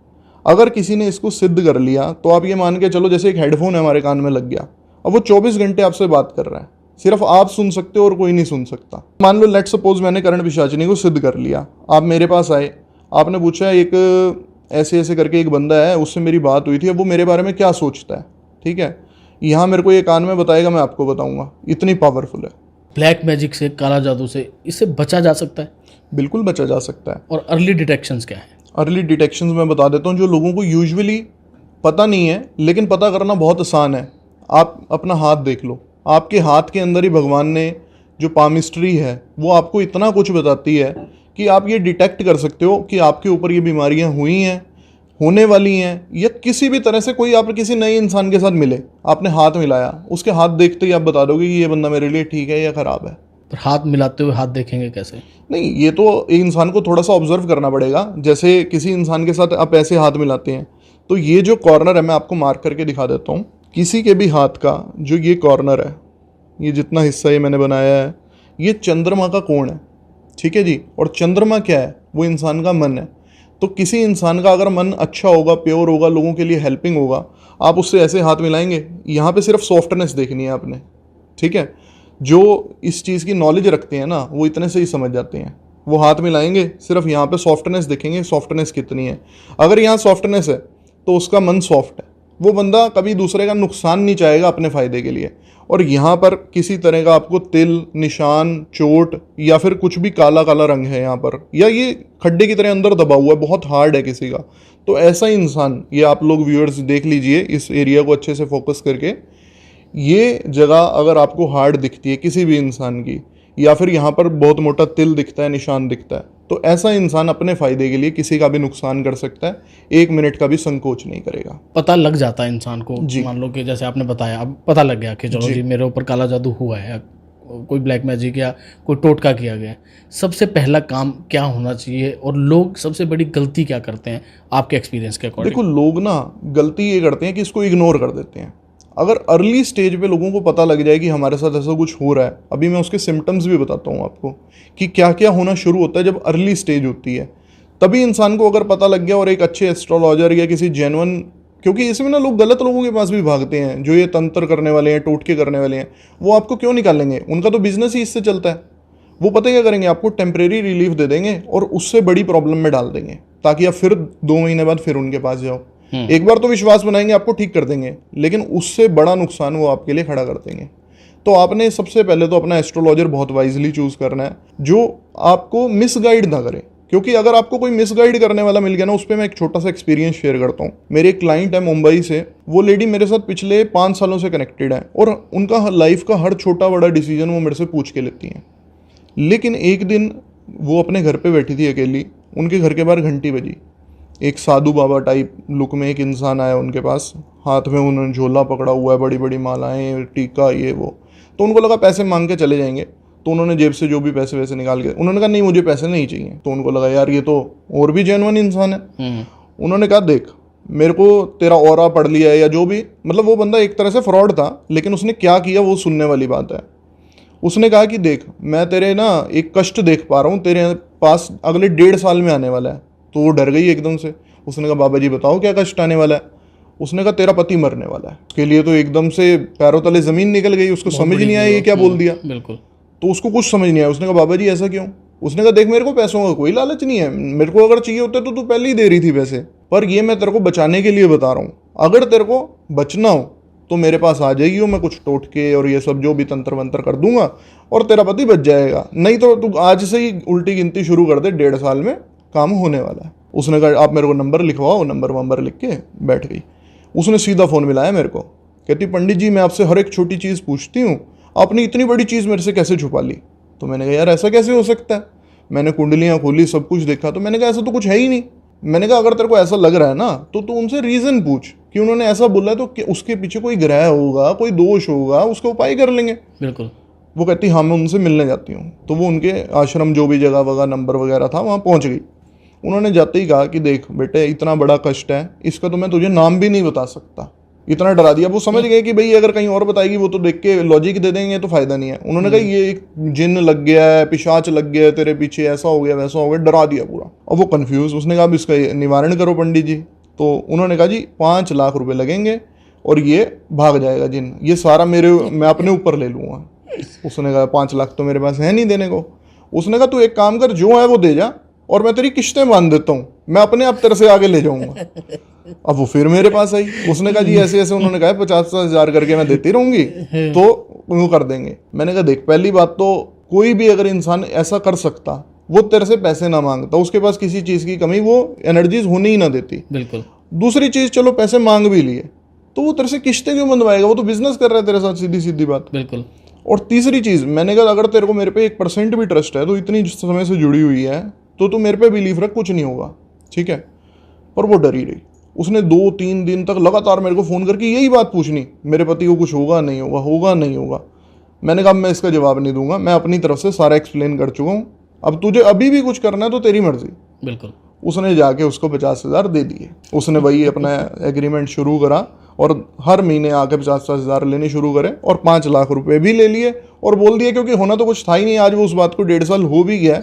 Speaker 2: अगर किसी ने इसको सिद्ध कर लिया तो आप ये मान के चलो जैसे एक हेडफोन है हमारे कान में लग गया, अब वो 24 घंटे आपसे बात कर रहा है, सिर्फ आप सुन सकते हो और कोई नहीं सुन सकता। मान लो लेट सपोज मैंने कर्ण पिशाचनी को सिद्ध कर लिया, आप मेरे पास आए, आपने पूछा एक ऐसे ऐसे करके एक बंदा है, उससे मेरी बात हुई थी, अब वो मेरे बारे में क्या सोचता है, ठीक है, यहाँ मेरे को ये कान में बताएगा, मैं आपको बताऊंगा। इतनी पावरफुल है।
Speaker 1: ब्लैक मैजिक से, काला जादू से, इससे बचा जा सकता है?
Speaker 2: बिल्कुल बचा जा सकता है।
Speaker 1: और अर्ली डिटेक्शंस क्या है?
Speaker 2: अर्ली डिटेक्शंस मैं बता देता हूँ, जो लोगों को यूजुअली पता नहीं है, लेकिन पता करना बहुत आसान है। आप अपना हाथ देख लो, आपके हाथ के अंदर ही भगवान ने जो पामिस्ट्री है वो आपको इतना कुछ बताती है कि आप ये डिटेक्ट कर सकते हो कि आपके ऊपर ये बीमारियां हुई हैं, होने वाली हैं, या किसी भी तरह से कोई आप किसी नए इंसान के साथ मिले, आपने हाथ मिलाया, उसके हाथ देखते ही आप बता दोगे कि ये बंदा मेरे लिए ठीक है या ख़राब है।
Speaker 1: पर हाथ मिलाते हुए हाथ देखेंगे कैसे?
Speaker 2: नहीं, ये तो एक इंसान को थोड़ा सा ऑब्जर्व करना पड़ेगा। जैसे किसी इंसान के साथ आप ऐसे हाथ मिलाते हैं, तो ये जो कॉर्नर है मैं आपको मार्क करके दिखा देता हूँ। किसी के भी हाथ का जो ये कॉर्नर है, ये जितना हिस्सा ये मैंने बनाया है, ये चंद्रमा का कोण है, ठीक है जी। और चंद्रमा क्या है? वो इंसान का मन है। तो किसी इंसान का अगर मन अच्छा होगा, प्योर होगा, लोगों के लिए हेल्पिंग होगा, आप उससे ऐसे हाथ मिलाएंगे, यहाँ पे सिर्फ सॉफ्टनेस देखनी है आपने, ठीक है। जो इस चीज़ की नॉलेज रखते हैं ना, वो इतने से ही समझ जाते हैं। वो हाथ मिलाएंगे, सिर्फ यहाँ पे सॉफ्टनेस देखेंगे, सॉफ्टनेस कितनी है। अगर यहाँ सॉफ्टनेस है तो उसका मन सॉफ्ट है, वो बंदा कभी दूसरे का नुकसान नहीं चाहेगा अपने फ़ायदे के लिए। और यहाँ पर किसी तरह का आपको तिल, निशान, चोट या फिर कुछ भी काला काला रंग है यहाँ पर, या ये खड्डे की तरह अंदर दबा हुआ है, बहुत हार्ड है किसी का, तो ऐसा इंसान, ये आप लोग व्यूअर्स देख लीजिए इस एरिया को अच्छे से फोकस करके, ये जगह अगर आपको हार्ड दिखती है किसी भी इंसान की, या फिर यहाँ पर बहुत मोटा तिल दिखता है, निशान दिखता है, तो ऐसा इंसान अपने फ़ायदे के लिए किसी का भी नुकसान कर सकता है, 1 मिनट का भी संकोच नहीं करेगा।
Speaker 1: पता लग जाता है इंसान को
Speaker 2: जी।
Speaker 1: मान लो कि जैसे आपने बताया, अब पता लग गया कि चलो जी मेरे ऊपर काला जादू हुआ है, कोई ब्लैक मैजिक या कोई टोटका किया गया है, सबसे पहला काम क्या होना चाहिए और लोग सबसे बड़ी गलती क्या करते हैं आपके एक्सपीरियंस के अकॉर्डिंग?
Speaker 2: देखो, लोग ना गलती ये करते हैं कि इसको इग्नोर कर देते हैं। अगर अर्ली स्टेज पे लोगों को पता लग जाए कि हमारे साथ ऐसा कुछ हो रहा है, अभी मैं उसके सिम्टम्स भी बताता हूँ आपको कि क्या क्या होना शुरू होता है जब अर्ली स्टेज होती है। तभी इंसान को अगर पता लग गया और एक अच्छे एस्ट्रोलॉजर या किसी जेन्युइन, क्योंकि इसमें ना लोग गलत लोगों के पास भी भागते हैं, जो ये तंत्र करने वाले हैं, टोटके करने वाले हैं, वो आपको क्यों निकालेंगे? उनका तो बिजनेस ही इससे चलता है। वो पता क्या करेंगे, आपको टेम्परेरी रिलीफ दे देंगे और उससे बड़ी प्रॉब्लम में डाल देंगे, ताकि आप फिर 2 महीने बाद फिर उनके पास जाओ। एक बार तो विश्वास बनाएंगे, आपको ठीक कर देंगे, लेकिन उससे बड़ा नुकसान वो आपके लिए खड़ा कर देंगे। तो आपने सबसे पहले तो अपना एस्ट्रोलॉजर बहुत वाइजली चूज करना है, जो आपको मिसगाइड ना करे। क्योंकि अगर आपको कोई मिसगाइड करने वाला मिल गया ना, उस पर मैं एक छोटा सा एक्सपीरियंस शेयर करता हूँ। मेरी एक क्लाइंट है मुंबई से, वो लेडी मेरे साथ पिछले 5 सालों से कनेक्टेड है और उनका लाइफ का हर छोटा बड़ा डिसीजन वो मेरे से पूछ के लेती हैं। लेकिन एक दिन वो अपने घर पे बैठी थी अकेली, उनके घर के बाहर घंटी बजी। एक साधु बाबा टाइप लुक में एक इंसान आया उनके पास, हाथ में उन्होंने झोला पकड़ा हुआ है, बड़ी बड़ी मालाएं, टीका, ये वो। तो उनको लगा पैसे मांग के चले जाएंगे, तो उन्होंने जेब से जो भी पैसे वैसे निकाल के, उन्होंने कहा नहीं मुझे पैसे नहीं चाहिए। तो उनको लगा यार ये तो और भी जेन्युइन इंसान है। उन्होंने कहा देख, मेरे को तेरा ऑरा पढ़ लिया है या जो भी, मतलब वो बंदा एक तरह से फ्रॉड था, लेकिन उसने क्या किया वो सुनने वाली बात है। उसने कहा कि देख, मैं तेरे ना एक कष्ट देख पा रहा हूँ, तेरे पास अगले 1.5 साल में आने वाला है। तो वो डर गई एकदम से। उसने कहा बाबा जी बताओ क्या कष्ट आने वाला है? उसने कहा तेरा पति मरने वाला है। के लिए तो एकदम से पैरों तले जमीन निकल गई, उसको समझ नहीं आया ये क्या बोल दिया।
Speaker 1: बिल्कुल।
Speaker 2: तो उसको कुछ समझ नहीं आया। उसने कहा बाबा जी ऐसा क्यों? उसने कहा देख, मेरे को पैसों का कोई लालच नहीं है, मेरे को अगर चाहिए होता तो तू पहले ही दे रही थी पैसे, पर ये मैं तेरे को बचाने के लिए बता रहा हूँ। अगर तेरे को बचना हो तो मेरे पास आ जाएगी, मैं कुछ टोटके और ये सब जो भी तंत्र वंत्र कर दूंगा और तेरा पति बच जाएगा। नहीं तो तू आज से ही उल्टी गिनती शुरू कर दे, 1.5 साल में काम होने वाला है। उसने कहा आप मेरे को नंबर लिखवाओ। नंबर वंबर लिख के बैठ गई। उसने सीधा फ़ोन मिलाया मेरे को, कहती पंडित जी मैं आपसे हर एक छोटी चीज़ पूछती हूँ, आपने इतनी बड़ी चीज़ मेरे से कैसे छुपा ली? तो मैंने कहा यार ऐसा कैसे हो सकता है? मैंने कुंडलियाँ खोली, सब कुछ देखा, तो मैंने कहा ऐसा तो कुछ है ही नहीं। मैंने कहा अगर तेरे को ऐसा लग रहा है ना तो तू उनसे रीज़न पूछ कि उन्होंने ऐसा बोला है, तो उसके पीछे कोई ग्रह होगा, कोई दोष होगा, उसका उपाय कर लेंगे।
Speaker 1: बिल्कुल।
Speaker 2: वो कहती हाँ मैं उनसे मिलने जाती हूँ। तो वो उनके आश्रम जो भी जगह वगैरह नंबर वगैरह था वहाँ पहुँच गई। उन्होंने जाते ही कहा कि देख बेटे, इतना बड़ा कष्ट है, इसका तो मैं तुझे नाम भी नहीं बता सकता। इतना डरा दिया। वो समझ गए कि भाई अगर कहीं और बताएगी वो तो देख के लॉजिक दे देंगे, तो फायदा नहीं है। उन्होंने कहा ये एक जिन लग गया है, पिशाच लग गया है तेरे पीछे, ऐसा हो गया वैसा हो गया, डरा दिया पूरा। और वो कंफ्यूज। उसने कहा अब इसका निवारण करो पंडित जी। तो उन्होंने कहा जी 5 लाख रुपए लगेंगे और ये भाग जाएगा जिन, ये सारा मैं अपने ऊपर ले लूँगा। उसने कहा 5 लाख तो मेरे पास है नहीं देने को। उसने कहा तू एक काम कर, जो है वो दे जा और मैं तेरी किस्तें बांध देता हूँ, मैं अपने आप तेरे से आगे ले जाऊंगा। अब वो फिर मेरे पास आई। उसने कहा जी ऐसे ऐसे, उन्होंने कहा 50,000 करके मैं देती रहूंगी तो वो कर देंगे। मैंने कहा देख, पहली बात तो कोई भी अगर इंसान ऐसा कर सकता, वो तेरे से पैसे ना मांगता, उसके पास किसी चीज़ की कमी वो एनर्जीज होने ही ना देती।
Speaker 1: बिल्कुल।
Speaker 2: दूसरी चीज़, चलो पैसे मांग भी लिए तो वो तेरे से किस्तें क्यों बंधवाएगा? वो तो बिजनेस कर रहा है तेरे साथ, सीधी सीधी बात।
Speaker 1: बिल्कुल।
Speaker 2: और तीसरी चीज़, मैंने कहा अगर तेरे को मेरे पे 1% भी ट्रस्ट है, तो इतनी समय से जुड़ी हुई है तो तू मेरे पे बिलीव रख, कुछ नहीं होगा, ठीक है। पर वो डरी रही। उसने 2-3 दिन तक लगातार मेरे को फ़ोन करके यही बात पूछनी, मेरे पति को कुछ होगा नहीं होगा, होगा नहीं होगा। मैंने कहा मैं इसका जवाब नहीं दूंगा, मैं अपनी तरफ से सारा एक्सप्लेन कर चुका हूँ, अब तुझे अभी भी कुछ करना है तो तेरी मर्जी।
Speaker 1: बिल्कुल।
Speaker 2: उसने जाके उसको 50,000 दे दिए। उसने वही अपना एग्रीमेंट शुरू करा और हर महीने आके 50,000 लेने शुरू करे और 5 लाख रुपए भी ले लिए और बोल दिया, क्योंकि होना तो कुछ था ही नहीं। आज वो उस बात को 1.5 साल हो भी गया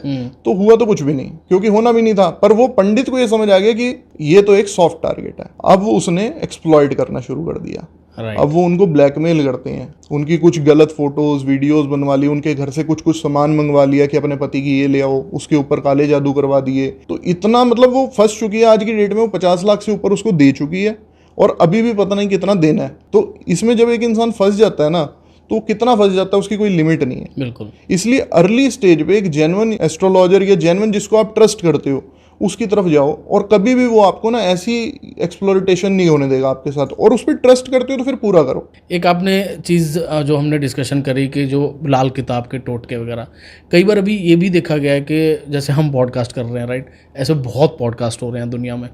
Speaker 2: तो हुआ तो कुछ भी नहीं, क्योंकि होना भी नहीं था। पर वो पंडित को ये समझ आ गया कि ये तो एक सॉफ्ट टारगेट है। अब वो उसने एक्सप्लॉइट करना शुरू कर दिया। अब वो उनको ब्लैकमेल करते हैं, उनकी कुछ गलत फोटोज वीडियोस बनवा ली, उनके घर से कुछ कुछ सामान मंगवा लिया कि अपने पति की ये ले आओ, उसके ऊपर काले जादू करवा दिए। तो इतना मतलब वो फंस चुकी है आज की डेट में, वो 50 लाख से ऊपर उसको दे चुकी है और अभी भी पता नहीं कितना देना है। तो इसमें जब एक इंसान फंस जाता है ना, तो कितना फंस जाता है उसकी कोई लिमिट नहीं है।
Speaker 1: बिल्कुल।
Speaker 2: इसलिए अर्ली स्टेज पे एक जेन्युइन एस्ट्रोलॉजर या जेन्युइन जिसको आप ट्रस्ट करते हो उसकी तरफ जाओ, और कभी भी वो आपको ना ऐसी एक्सप्लोरिटेशन नहीं होने देगा आपके साथ, और उस पर ट्रस्ट करते हो तो फिर पूरा करो।
Speaker 1: एक आपने चीज़ जो हमने डिस्कशन करी कि जो लाल किताब के टोटके वगैरह, कई बार अभी ये भी देखा गया है कि जैसे हम पॉडकास्ट कर रहे हैं, राइट, ऐसे बहुत पॉडकास्ट हो रहे हैं दुनिया में,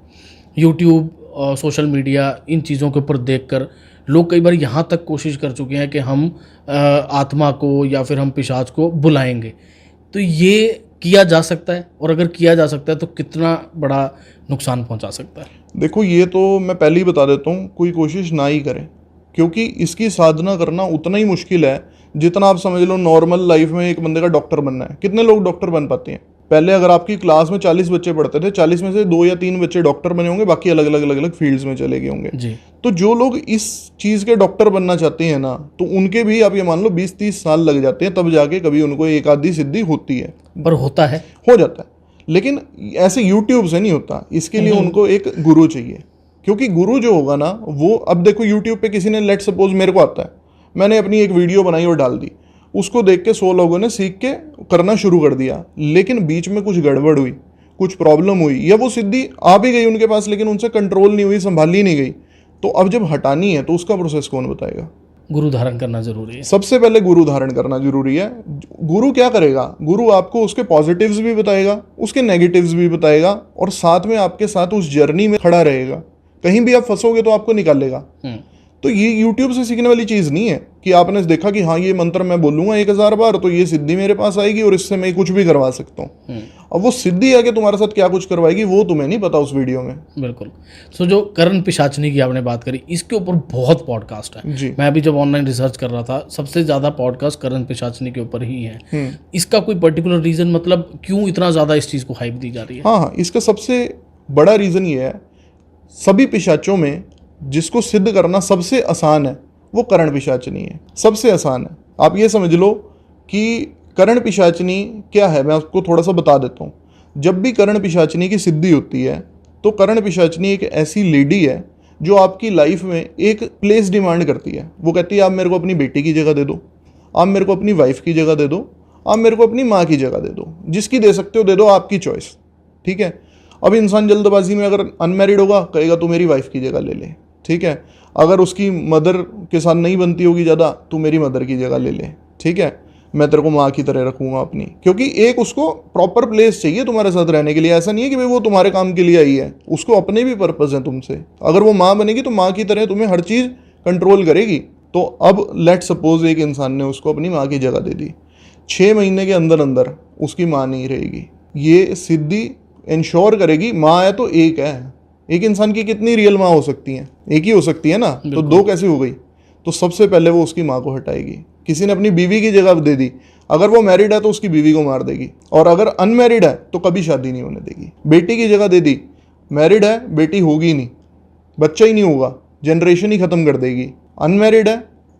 Speaker 1: यूट्यूब और सोशल मीडिया इन चीज़ों के ऊपर देखकर लोग कई बार यहाँ तक कोशिश कर चुके हैं कि हम आत्मा को या फिर हम पिशाच को बुलाएंगे। तो ये किया जा सकता है, और अगर किया जा सकता है तो कितना बड़ा नुकसान पहुंचा सकता है?
Speaker 2: देखो, ये तो मैं पहले ही बता देता हूँ, कोई कोशिश ना ही करें, क्योंकि इसकी साधना करना उतना ही मुश्किल है जितना आप समझ लो नॉर्मल लाइफ में एक बंदे का डॉक्टर बनना है। कितने लोग डॉक्टर बन पाते हैं? पहले अगर आपकी क्लास में 40 बच्चे पढ़ते थे, 40 में से 2 या 3 बच्चे डॉक्टर बने होंगे, बाकी अलग अलग फील्ड्स में चले गए होंगे।
Speaker 1: जी।
Speaker 2: तो जो लोग इस चीज़ के डॉक्टर बनना चाहते हैं ना, तो उनके भी आप ये मान लो 20-30 साल लग जाते हैं, तब जाके कभी उनको एक आधी सिद्धि होती है।
Speaker 1: पर होता है,
Speaker 2: हो जाता है, लेकिन ऐसे यूट्यूब से नहीं होता। इसके लिए उनको एक गुरु चाहिए, क्योंकि गुरु जो होगा ना वो, अब देखो यूट्यूब पे किसी ने, लेट सपोज मेरे को आता है, मैंने अपनी एक वीडियो बनाई और डाल दी, उसको देख के 100 लोगों ने सीख के करना शुरू कर दिया, लेकिन बीच में कुछ गड़बड़ हुई, कुछ प्रॉब्लम हुई, या वो सिद्धि आ भी गई उनके पास लेकिन उनसे कंट्रोल नहीं हुई, संभाली नहीं गई, तो अब जब हटानी है तो उसका प्रोसेस कौन बताएगा?
Speaker 1: गुरु धारण करना जरूरी है।
Speaker 2: सबसे पहले गुरु धारण करना जरूरी है। गुरु क्या करेगा? गुरु आपको उसके पॉजिटिव्स भी बताएगा, उसके नेगेटिव्स भी बताएगा, और साथ में आपके साथ उस जर्नी में खड़ा रहेगा। कहीं भी आप फंसोगे तो आपको निकालेगा। तो ये यूट्यूब से सीखने वाली चीज़ नहीं है कि आपने देखा कि हाँ ये मंत्र मैं बोलूँगा 1000 बार तो ये सिद्धि मेरे पास आएगी और इससे मैं कुछ भी करवा सकता हूँ। अब वो सिद्धि आके तुम्हारे साथ क्या कुछ करवाएगी वो तुम्हें नहीं पता उस वीडियो में।
Speaker 1: बिल्कुल। सो जो करण पिशाचनी की आपने बात करी, इसके ऊपर बहुत पॉडकास्ट है
Speaker 2: जी।
Speaker 1: मैं अभी जब ऑनलाइन रिसर्च कर रहा था, सबसे ज़्यादा पॉडकास्ट करण पिशाचनी के ऊपर ही है। इसका कोई पर्टिकुलर रीज़न, मतलब क्यों इतना ज़्यादा इस चीज़ को हाइप दी जा रही है?
Speaker 2: हाँ, इसका सबसे बड़ा रीज़न ये है, सभी पिशाचों में जिसको सिद्ध करना सबसे आसान है वो करण पिशाचनी है। सबसे आसान है। आप ये समझ लो कि करण पिशाचनी क्या है, मैं आपको थोड़ा सा बता देता हूँ। जब भी करण पिशाचनी की सिद्धि होती है तो करण पिशाचनी एक ऐसी लेडी है जो आपकी लाइफ में एक प्लेस डिमांड करती है। वो कहती है आप मेरे को अपनी बेटी की जगह दे दो, आप मेरे को अपनी वाइफ की जगह दे दो, आप मेरे को अपनी माँ की जगह दे दो, जिसकी दे सकते हो दे दो, आपकी चॉइस। ठीक है। अब इंसान जल्दबाजी में अगर अनमैरिड होगा कहेगा तू मेरी वाइफ की जगह ले ले। ठीक है। अगर उसकी मदर के साथ नहीं बनती होगी ज़्यादा, तू मेरी मदर की जगह ले ले। ठीक है। मैं तेरे को माँ की तरह रखूँगा अपनी, क्योंकि एक उसको प्रॉपर प्लेस चाहिए तुम्हारे साथ रहने के लिए। ऐसा नहीं है कि भाई वो तुम्हारे काम के लिए आई है, उसको अपने भी पर्पज़ हैं तुमसे। अगर वो माँ बनेगी तो माँ की तरह तुम्हें हर चीज़ कंट्रोल करेगी। तो अब लेट सपोज एक इंसान ने उसको अपनी माँ की जगह दे दी, 6 महीने के अंदर अंदर उसकी माँ नहीं रहेगी। ये सिद्धि इंश्योर करेगी। माँ है तो एक है, एक इंसान की कितनी रियल माँ हो सकती हैं? एक ही हो सकती है ना, तो 2 कैसे हो गई? तो सबसे पहले वो उसकी माँ को हटाएगी। किसी ने अपनी बीवी की जगह दे दी, अगर वो मैरिड है तो उसकी बीवी को मार देगी, और अगर अनमैरिड है तो कभी शादी नहीं होने देगी। बेटी की जगह दे दी, मैरिड है बेटी होगी ही नहीं, बच्चा ही नहीं होगा, जनरेशन ही खत्म कर देगी। अनमैरिड है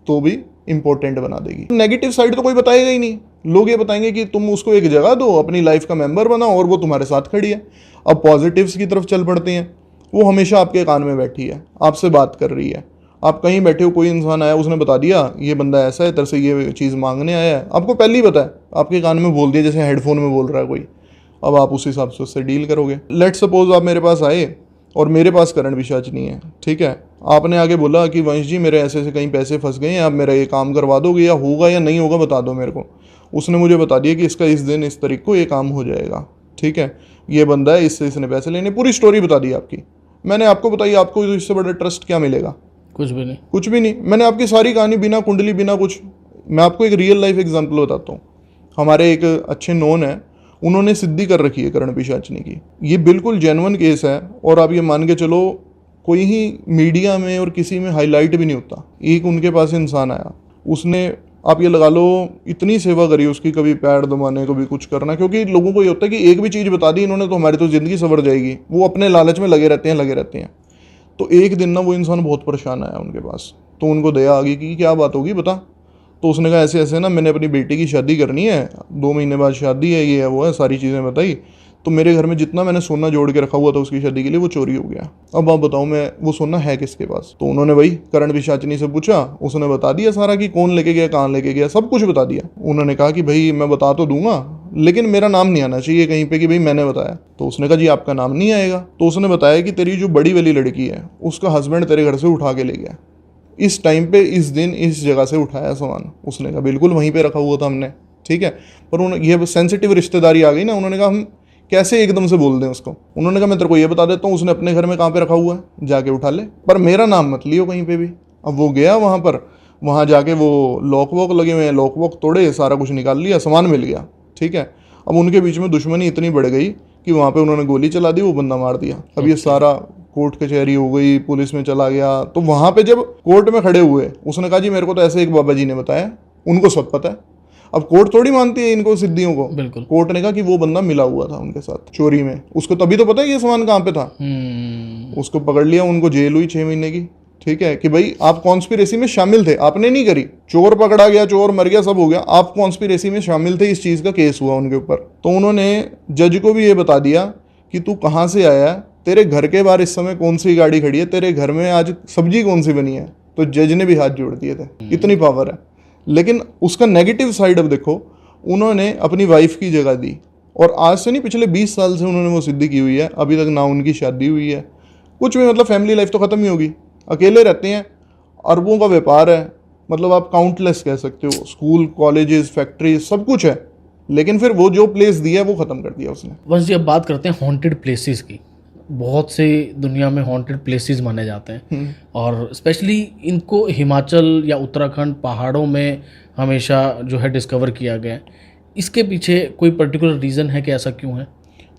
Speaker 2: तो भी इंपॉर्टेंट बना देगी। नेगेटिव साइड तो कोई बताएगा ही नहीं। लोग ये बताएंगे कि तुम उसको एक जगह दो, अपनी लाइफ का मेंबर बनाओ, और वो तुम्हारे साथ खड़ी है। अब पॉजिटिव्स की तरफ चल पड़ते हैं। वो हमेशा आपके कान में बैठी है, आपसे बात कर रही है। आप कहीं बैठे हो, कोई इंसान आया, उसने बता दिया ये बंदा ऐसा है, तेरे से ये चीज़ मांगने आया है, आपको पहले ही पता है, आपके कान में बोल दिया, जैसे हेडफोन में बोल रहा है कोई। अब आप उस हिसाब से उससे डील करोगे। लेट सपोज आप मेरे पास आए और मेरे पास करण पिशाचनी है। ठीक है। आपने आगे बोला कि वंश जी मेरे ऐसे कहीं पैसे फंस गए हैं, आप मेरा ये काम करवा दोगे, या होगा या नहीं होगा बता दो मेरे को। उसने मुझे बता दिया कि इसका इस दिन इस तारीख को ये काम हो जाएगा। ठीक है। ये बंदा है, इससे इसने पैसे लेने, पूरी स्टोरी बता दी आपकी। मैंने आपको बताई, आपको इससे बड़ा ट्रस्ट क्या मिलेगा?
Speaker 1: कुछ भी नहीं।
Speaker 2: कुछ भी नहीं। मैंने आपकी सारी कहानी बिना कुंडली बिना कुछ, मैं आपको एक रियल लाइफ एग्जांपल बताता हूँ। हमारे एक अच्छे नोन है, उन्होंने सिद्धि कर रखी है करण पिशाचनी की। ये बिल्कुल जेन्युइन केस है, और आप ये मान के चलो कोई ही मीडिया में और किसी में हाईलाइट भी नहीं होता। एक उनके पास इंसान आया, उसने, आप ये लगा लो, इतनी सेवा करी उसकी, कभी पैर दबाने कभी कुछ करना, क्योंकि लोगों को ये होता है कि एक भी चीज़ बता दी इन्होंने तो हमारी तो ज़िंदगी संवर जाएगी। वो अपने लालच में लगे रहते हैं। तो एक दिन ना वो इंसान बहुत परेशान आया उनके पास, तो उनको दया आ गई कि क्या बात होगी बता। तो उसने कहा ऐसे ऐसे ना, मैंने अपनी बेटी की शादी करनी है, 2 महीने बाद शादी है, ये है वो है, सारी चीज़ें बताई। तो मेरे घर में जितना मैंने सोना जोड़ के रखा हुआ था उसकी शादी के लिए वो चोरी हो गया। अब आप बताओ मैं वो सोना है किसके पास? तो उन्होंने वही करण पिशाचनी से पूछा, उसने बता दिया सारा कि कौन लेके गया, कहाँ लेके गया, सब कुछ बता दिया। उन्होंने कहा कि भाई मैं बता तो दूंगा, लेकिन मेरा नाम नहीं आना चाहिए कहीं पे कि भाई मैंने बताया। तो उसने कहा जी आपका नाम नहीं आएगा। तो उसने बताया कि तेरी जो बड़ी वाली लड़की है उसका हस्बैंड तेरे घर से उठा के ले गया, इस टाइम पे, इस दिन, इस जगह से उठाया सामान। उसने कहा बिल्कुल वहीं पे रखा हुआ था हमने। ठीक है। पर ये सेंसिटिव रिश्तेदारी आ गई ना, उन्होंने कहा हम कैसे एकदम से बोल दें उसको। उन्होंने कहा मैं तेरे को ये बता देता हूँ, उसने अपने घर में कहाँ पे रखा हुआ है, जाके उठा ले, पर मेरा नाम मत लियो कहीं पे भी। अब वो गया वहाँ पर, वहाँ जाके वो लॉक वॉक लगे हुए हैं, लॉक वॉक तोड़े, सारा कुछ निकाल लिया, सामान मिल गया, ठीक है। अब उनके बीच में दुश्मनी इतनी बढ़ गई कि वहाँ पे उन्होंने गोली चला दी, वो बंदा मार दिया। अब ये सारा कोर्ट कचहरी हो गई, पुलिस में चला गया। तो वहाँ पे जब कोर्ट में खड़े हुए, उसने कहा जी मेरे को तो ऐसे एक बाबा जी ने बताया, उनको सब पता है। अब कोर्ट थोड़ी मानती है इनको, सिद्धियों को।
Speaker 1: बिल्कुल।
Speaker 2: कोर्ट ने कहा कि वो बंदा मिला हुआ था उनके साथ चोरी में, उसको तभी तो पता है ये सामान कहाँ पे था। उसको पकड़ लिया, उनको जेल हुई 6 महीने की, ठीक है, कि भाई आप कॉन्स्पिरेसी में शामिल थे, आपने नहीं करी। चोर पकड़ा गया, चोर मर गया, सब हो गया, आप कॉन्स्पिरेसी में शामिल थे, इस चीज का केस हुआ उनके ऊपर। तो उन्होंने जज को भी ये बता दिया कि तू कहाँ से आया, तेरे घर के बाहर इस समय कौन सी गाड़ी खड़ी है, तेरे घर में आज सब्जी कौन सी बनी है। तो जज ने भी हाथ जोड़ दिए थे, इतनी पावर है। लेकिन उसका नेगेटिव साइड अब देखो, उन्होंने अपनी वाइफ की जगह दी, और आज से नहीं, पिछले 20 साल से उन्होंने वो सिद्धि की हुई है। अभी तक ना उनकी शादी हुई है, कुछ भी, मतलब फैमिली लाइफ तो ख़त्म ही होगी, अकेले रहते हैं, अरबों का व्यापार है, मतलब आप काउंटलेस कह सकते हो, स्कूल, कॉलेजेस, फैक्ट्री, सब कुछ है। लेकिन फिर वो जो प्लेस दिया है वो ख़त्म कर दिया उसने।
Speaker 1: वंश जी, अब बात करते हैं हॉन्टेड प्लेसेस की। बहुत से दुनिया में हॉन्टेड प्लेसेस माने जाते हैं, और स्पेशली इनको हिमाचल या उत्तराखंड पहाड़ों में हमेशा जो है डिस्कवर किया गया है। इसके पीछे कोई पर्टिकुलर रीज़न है कि ऐसा क्यों है?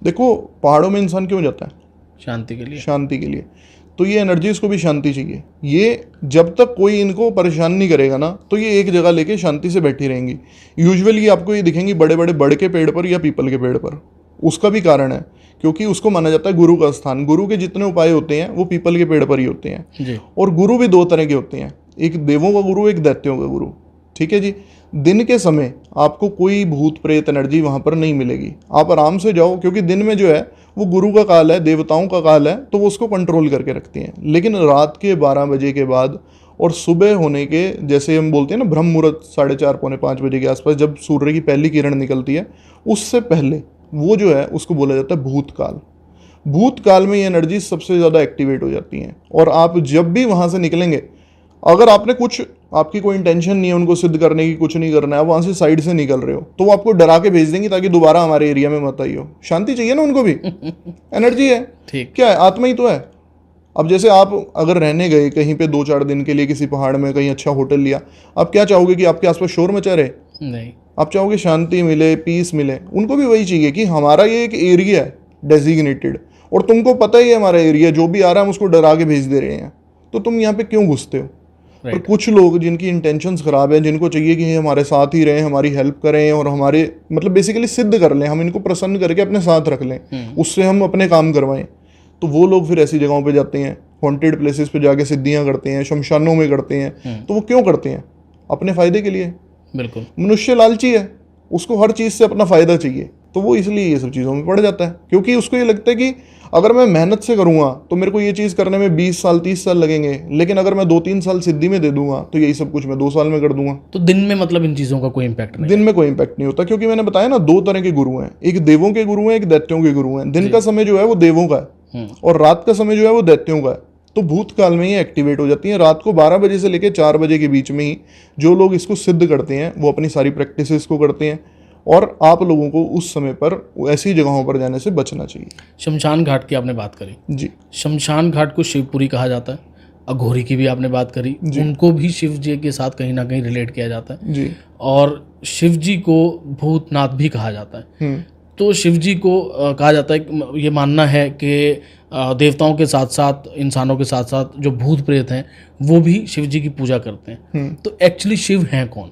Speaker 2: देखो, पहाड़ों में इंसान क्यों जाता है?
Speaker 1: शांति के लिए।
Speaker 2: शांति के लिए। तो ये एनर्जीज को भी शांति चाहिए। ये जब तक कोई इनको परेशान नहीं करेगा ना, तो ये एक जगह लेके शांति से बैठी रहेंगी। यूजुअली आपको ये दिखेंगी बड़े बड़े बड़ के पेड़ पर या पीपल के पेड़ पर। उसका भी कारण है, क्योंकि उसको माना जाता है गुरु का स्थान। गुरु के जितने उपाय होते हैं वो पीपल के पेड़ पर ही होते हैं
Speaker 1: जी।
Speaker 2: और गुरु भी 2 तरह के होते हैं, एक देवों का गुरु, एक दैत्यों का गुरु, ठीक है जी। दिन के समय आपको कोई भूत प्रेत एनर्जी वहाँ पर नहीं मिलेगी, आप आराम से जाओ, क्योंकि दिन में जो है वो गुरु का काल है, देवताओं का काल है, तो वो उसको कंट्रोल करके रखती हैं। लेकिन रात के 12 बजे के बाद और सुबह होने के, जैसे हम बोलते हैं ना, ब्रह्म मुहूर्त 4:30 पौने 5 बजे के आसपास, जब सूर्य की पहली किरण निकलती है, उससे पहले वो जो है उसको बोला जाता है भूतकाल। भूतकाल में ये एनर्जी सबसे ज़्यादा एक्टिवेट हो जाती हैं, और आप जब भी वहाँ से निकलेंगे, अगर आपने कुछ, आपकी कोई इंटेंशन नहीं है उनको सिद्ध करने की, कुछ नहीं करना है, वहाँ से साइड से निकल रहे हो, तो वो आपको डरा के भेज देंगे ताकि दोबारा हमारे एरिया में मत आइयो। शांति चाहिए ना उनको भी, एनर्जी है,
Speaker 1: ठीक।
Speaker 2: क्या है, आत्मा ही तो है। अब जैसे आप अगर रहने गए कहीं पे 2-4 दिन के लिए किसी पहाड़ में, कहीं अच्छा होटल लिया, आप क्या चाहोगे कि आपके आसपास शोर मचा रहे?
Speaker 1: नहीं,
Speaker 2: आप चाहोगे शांति मिले, पीस मिले। उनको भी वही चाहिए कि हमारा ये एक एरिया है डेजिग्नेटेड, और तुमको पता ही है हमारा एरिया, जो भी आ रहा है हम उसको डरा के भेज दे रहे हैं, तो तुम यहाँ पे क्यों घुसते हो? और कुछ लोग जिनकी इंटेंशंस खराब है, जिनको चाहिए कि ये हमारे साथ ही रहें, हमारी हेल्प करें, और हमारे मतलब बेसिकली सिद्ध कर लें, हम इनको प्रसन्न करके अपने साथ रख लें, उससे हम अपने काम करवाएं, तो वो लोग फिर ऐसी जगहों पे जाते हैं, हॉन्टेड प्लेसेस पे जाके सिद्धियां करते हैं, शमशानों में करते हैं। तो वो क्यों करते हैं? अपने फ़ायदे के लिए।
Speaker 1: बिल्कुल।
Speaker 2: मनुष्य लालची है, उसको हर चीज़ से अपना फ़ायदा चाहिए, तो वो इसलिए ये सब चीज़ों में पड़ जाता है, क्योंकि उसको ये लगता है कि अगर मैं मेहनत से करूँगा तो मेरे को ये चीज़ करने में 20 साल 30 साल लगेंगे, लेकिन अगर मैं 2-3 साल सिद्धि में दे दूंगा तो यही सब कुछ मैं 2 साल में कर दूंगा।
Speaker 1: तो दिन में मतलब इन चीज़ों का कोई इम्पैक्ट नहीं?
Speaker 2: दिन में कोई इम्पैक्ट नहीं होता, क्योंकि मैंने बताया ना, 2 तरह के गुरु हैं, एक देवों के गुरु हैं, एक दैत्यों के गुरु हैं। दिन का समय जो है वो देवों का है, और रात का समय जो है वो दैत्यों का है। तो भूतकाल में ये एक्टिवेट हो जाती हैं। रात को 12 बजे से लेकर 4 बजे के बीच में ही जो लोग इसको सिद्ध करते हैं वो अपनी सारी प्रैक्टिसेस को करते हैं, और आप लोगों को उस समय पर ऐसी जगहों पर जाने से बचना चाहिए।
Speaker 1: शमशान घाट की आपने बात करी
Speaker 2: जी।
Speaker 1: शमशान घाट को शिवपुरी कहा जाता है। अघोरी की भी आपने बात करी, उनको भी शिव जी के साथ कहीं ना कहीं रिलेट किया जाता है
Speaker 2: जी।
Speaker 1: और शिव जी को भूतनाथ भी कहा जाता है। तो शिव जी को कहा जाता है, ये मानना है कि देवताओं के साथ साथ इंसानों के साथ साथ जो भूत प्रेत हैं वो भी शिव जी की पूजा करते हैं। तो एक्चुअली शिव हैं कौन?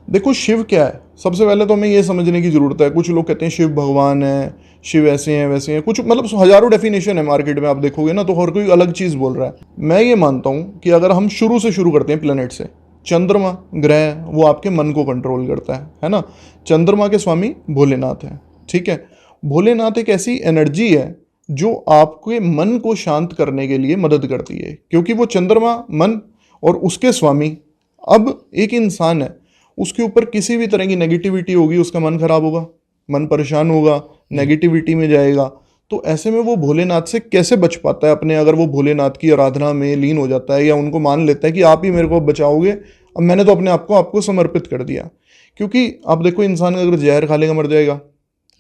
Speaker 2: देखो, शिव क्या है, सबसे पहले तो हमें ये समझने की ज़रूरत है। कुछ लोग कहते हैं शिव भगवान है, शिव ऐसे हैं वैसे हैं, कुछ मतलब हज़ारों डेफिनेशन है मार्केट में, आप देखोगे ना तो हर कोई अलग चीज़ बोल रहा है। मैं ये मानता हूँ कि अगर हम शुरू से शुरू करते हैं प्लेनेट से, चंद्रमा ग्रह वो आपके मन को कंट्रोल करता है ना। चंद्रमा के स्वामी भोलेनाथ हैं, ठीक है। भोलेनाथ एक ऐसी एनर्जी है जो आपके मन को शांत करने के लिए मदद करती है, क्योंकि वो चंद्रमा मन और उसके स्वामी, अब एक इंसान है, उसके ऊपर किसी भी तरह की नेगेटिविटी होगी, उसका मन खराब होगा, मन परेशान होगा, नेगेटिविटी में जाएगा। तो ऐसे में वो भोलेनाथ से कैसे बच पाता है अपने, अगर वो भोलेनाथ की आराधना में लीन हो जाता है या उनको मान लेता है कि आप ही मेरे को बचाओगे, अब मैंने तो अपने आप को आपको समर्पित कर दिया। क्योंकि आप देखो, इंसान अगर जहर खा लेगा मर जाएगा,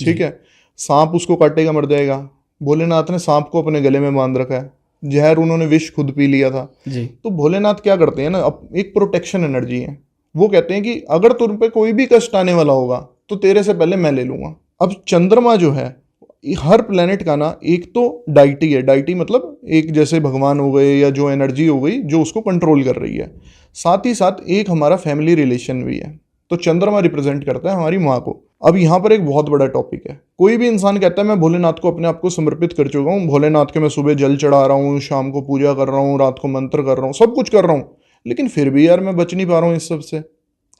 Speaker 2: ठीक है, सांप उसको काटेगा मर जाएगा। भोलेनाथ ने सांप को अपने गले में बांध रखा है, जहर उन्होंने विष खुद पी लिया था।
Speaker 1: जी।
Speaker 2: तो भोलेनाथ क्या करते हैं ना, अब एक प्रोटेक्शन एनर्जी है, वो कहते हैं कि अगर तुम पे कोई भी कष्ट आने वाला होगा तो तेरे से पहले मैं ले लूंगा। अब चंद्रमा जो है, हर प्लेनेट का ना एक तो डाइटी है, डाइटी मतलब एक जैसे भगवान हो गए या जो एनर्जी हो गई जो उसको कंट्रोल कर रही है, साथ ही साथ एक हमारा फैमिली रिलेशन भी है। तो चंद्रमा रिप्रेजेंट करता है हमारी माँ को। अब यहाँ पर एक बहुत बड़ा टॉपिक है, कोई भी इंसान कहता है मैं भोलेनाथ को अपने आप को समर्पित कर चुका हूँ, भोलेनाथ के मैं सुबह जल चढ़ा रहा हूँ, शाम को पूजा कर रहा हूँ, रात को मंत्र कर रहा हूँ, सब कुछ कर रहा हूँ, लेकिन फिर भी यार मैं बच नहीं पा रहा हूँ इस सब से।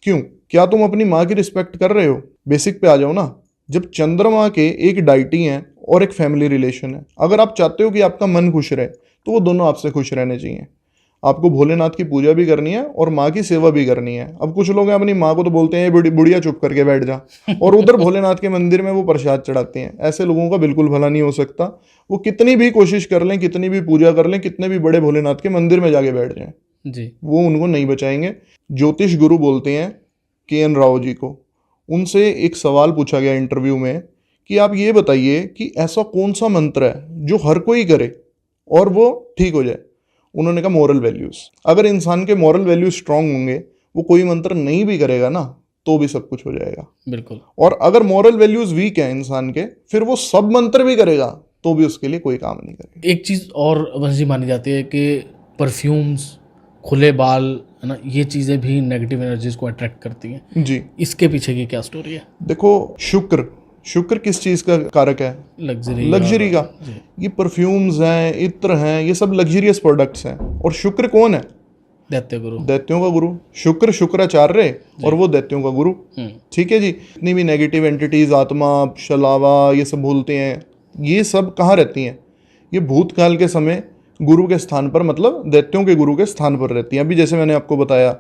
Speaker 2: क्यों? क्या तुम अपनी माँ की रिस्पेक्ट कर रहे हो? बेसिक पे आ जाओ ना। जब चंद्रमा के एक डाइटी है और एक फैमिली रिलेशन है, अगर आप चाहते हो कि आपका मन खुश रहे तो वो दोनों आपसे खुश रहने चाहिए। आपको भोलेनाथ की पूजा भी करनी है और माँ की सेवा भी करनी है। अब कुछ लोग हैं अपनी माँ को तो बोलते हैं बुढ़िया चुप करके बैठ जा, और उधर भोलेनाथ के मंदिर में वो प्रसाद चढ़ाते हैं। ऐसे लोगों का बिल्कुल भला नहीं हो सकता। वो कितनी भी कोशिश कर लें, कितनी भी पूजा कर लें, कितने भी बड़े भोलेनाथ के मंदिर में जाके बैठ जाएं,
Speaker 1: जी।
Speaker 2: वो उनको नहीं बचाएंगे। ज्योतिष गुरु बोलते हैं के.एन. राव जी को, उनसे एक सवाल पूछा गया इंटरव्यू में कि आप ये बताइए कि ऐसा कौन सा मंत्र है जो हर कोई करे और वो ठीक हो जाए। उन्होंने कहा मोरल वैल्यूज। अगर इंसान के मोरल वैल्यूज स्ट्रांग होंगे, वो कोई मंत्र नहीं भी करेगा ना तो भी सब कुछ हो जाएगा।
Speaker 1: बिल्कुल।
Speaker 2: और अगर मोरल वैल्यूज वीक है इंसान के, फिर वो सब मंत्र भी करेगा तो भी उसके लिए कोई काम नहीं करेगा।
Speaker 1: एक चीज़ और वंश जी मानी जाती है कि परफ्यूम्स, खुले बाल, है ना, ये चीज़ें भी नेगेटिव एनर्जीज को अट्रैक्ट करती हैं।
Speaker 2: जी।
Speaker 1: इसके पीछे की क्या स्टोरी है?
Speaker 2: देखो, शुक्र किस चीज का कारक है? लग्जरी का। ये परफ्यूम्स हैं, इत्र हैं, ये सब लग्जरियस प्रोडक्ट्स हैं। और शुक्र कौन है?
Speaker 1: दैत्य गुरु।
Speaker 2: दैत्यों का गुरु। शुक्राचार्य, और वो दैत्यों का गुरु। ठीक है जी। इतनी भी नेगेटिव एंटिटीज, आत्मा, शलावा, ये सब भूलते हैं, ये सब कहाँ रहती हैं? ये भूतकाल के समय गुरु के स्थान पर, मतलब दैत्यों के गुरु के स्थान पर रहती हैं। अभी जैसे मैंने आपको बताया,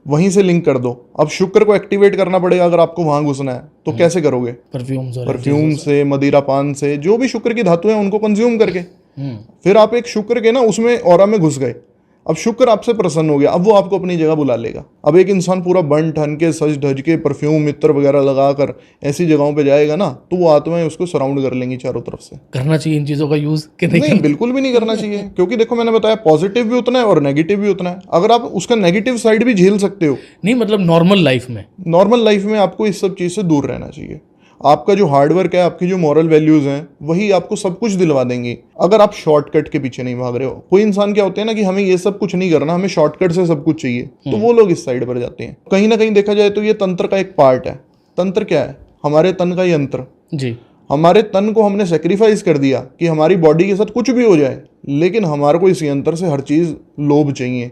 Speaker 2: वहीं से लिंक कर दो। अब शुक्र को एक्टिवेट करना पड़ेगा अगर आपको वहां घुसना है, तो कैसे करोगे? परफ्यूम से, मदिरा पान से, जो भी शुक्र की धातु है उनको कंज्यूम करके। फिर आप एक शुक्र के ना उसमें ऑरा में घुस गए। अब शुक्र आपसे प्रसन्न हो गया, अब वो आपको अपनी जगह बुला लेगा। अब एक इंसान पूरा बन ठन के, सज धज के, परफ्यूम इत्र वगैरह लगाकर ऐसी जगहों पे जाएगा ना, तो वो आत्माएं उसको सराउंड कर लेंगी चारों तरफ से।
Speaker 1: करना चाहिए इन चीज़ों का यूज़ कि
Speaker 2: नहीं, बिल्कुल भी नहीं करना चाहिए। क्योंकि देखो, मैंने बताया पॉजिटिव भी उतना है और नेगेटिव भी उतना है। अगर आप उसका नेगेटिव साइड भी झेल सकते हो,
Speaker 1: नहीं, मतलब नॉर्मल लाइफ में
Speaker 2: आपको इस सब चीज़ से दूर रहना चाहिए। आपका जो हार्डवर्क है, आपकी जो मॉरल वैल्यूज हैं, वही आपको सब कुछ दिलवा देंगी अगर आप शॉर्टकट के पीछे नहीं भाग रहे हो। कोई इंसान क्या होते हैं ना कि हमें ये सब कुछ नहीं करना, हमें शॉर्टकट से सब कुछ चाहिए, तो वो लोग इस साइड पर जाते हैं। कहीं ना कहीं देखा जाए तो ये तंत्र का एक पार्ट है। तंत्र क्या है? हमारे तन का यंत्र जी। हमारे तन को हमने सेक्रीफाइस कर दिया कि हमारी बॉडी के साथ कुछ भी हो जाए, लेकिन हमारे को इस यंत्र से हर चीज़ लोभ चाहिए।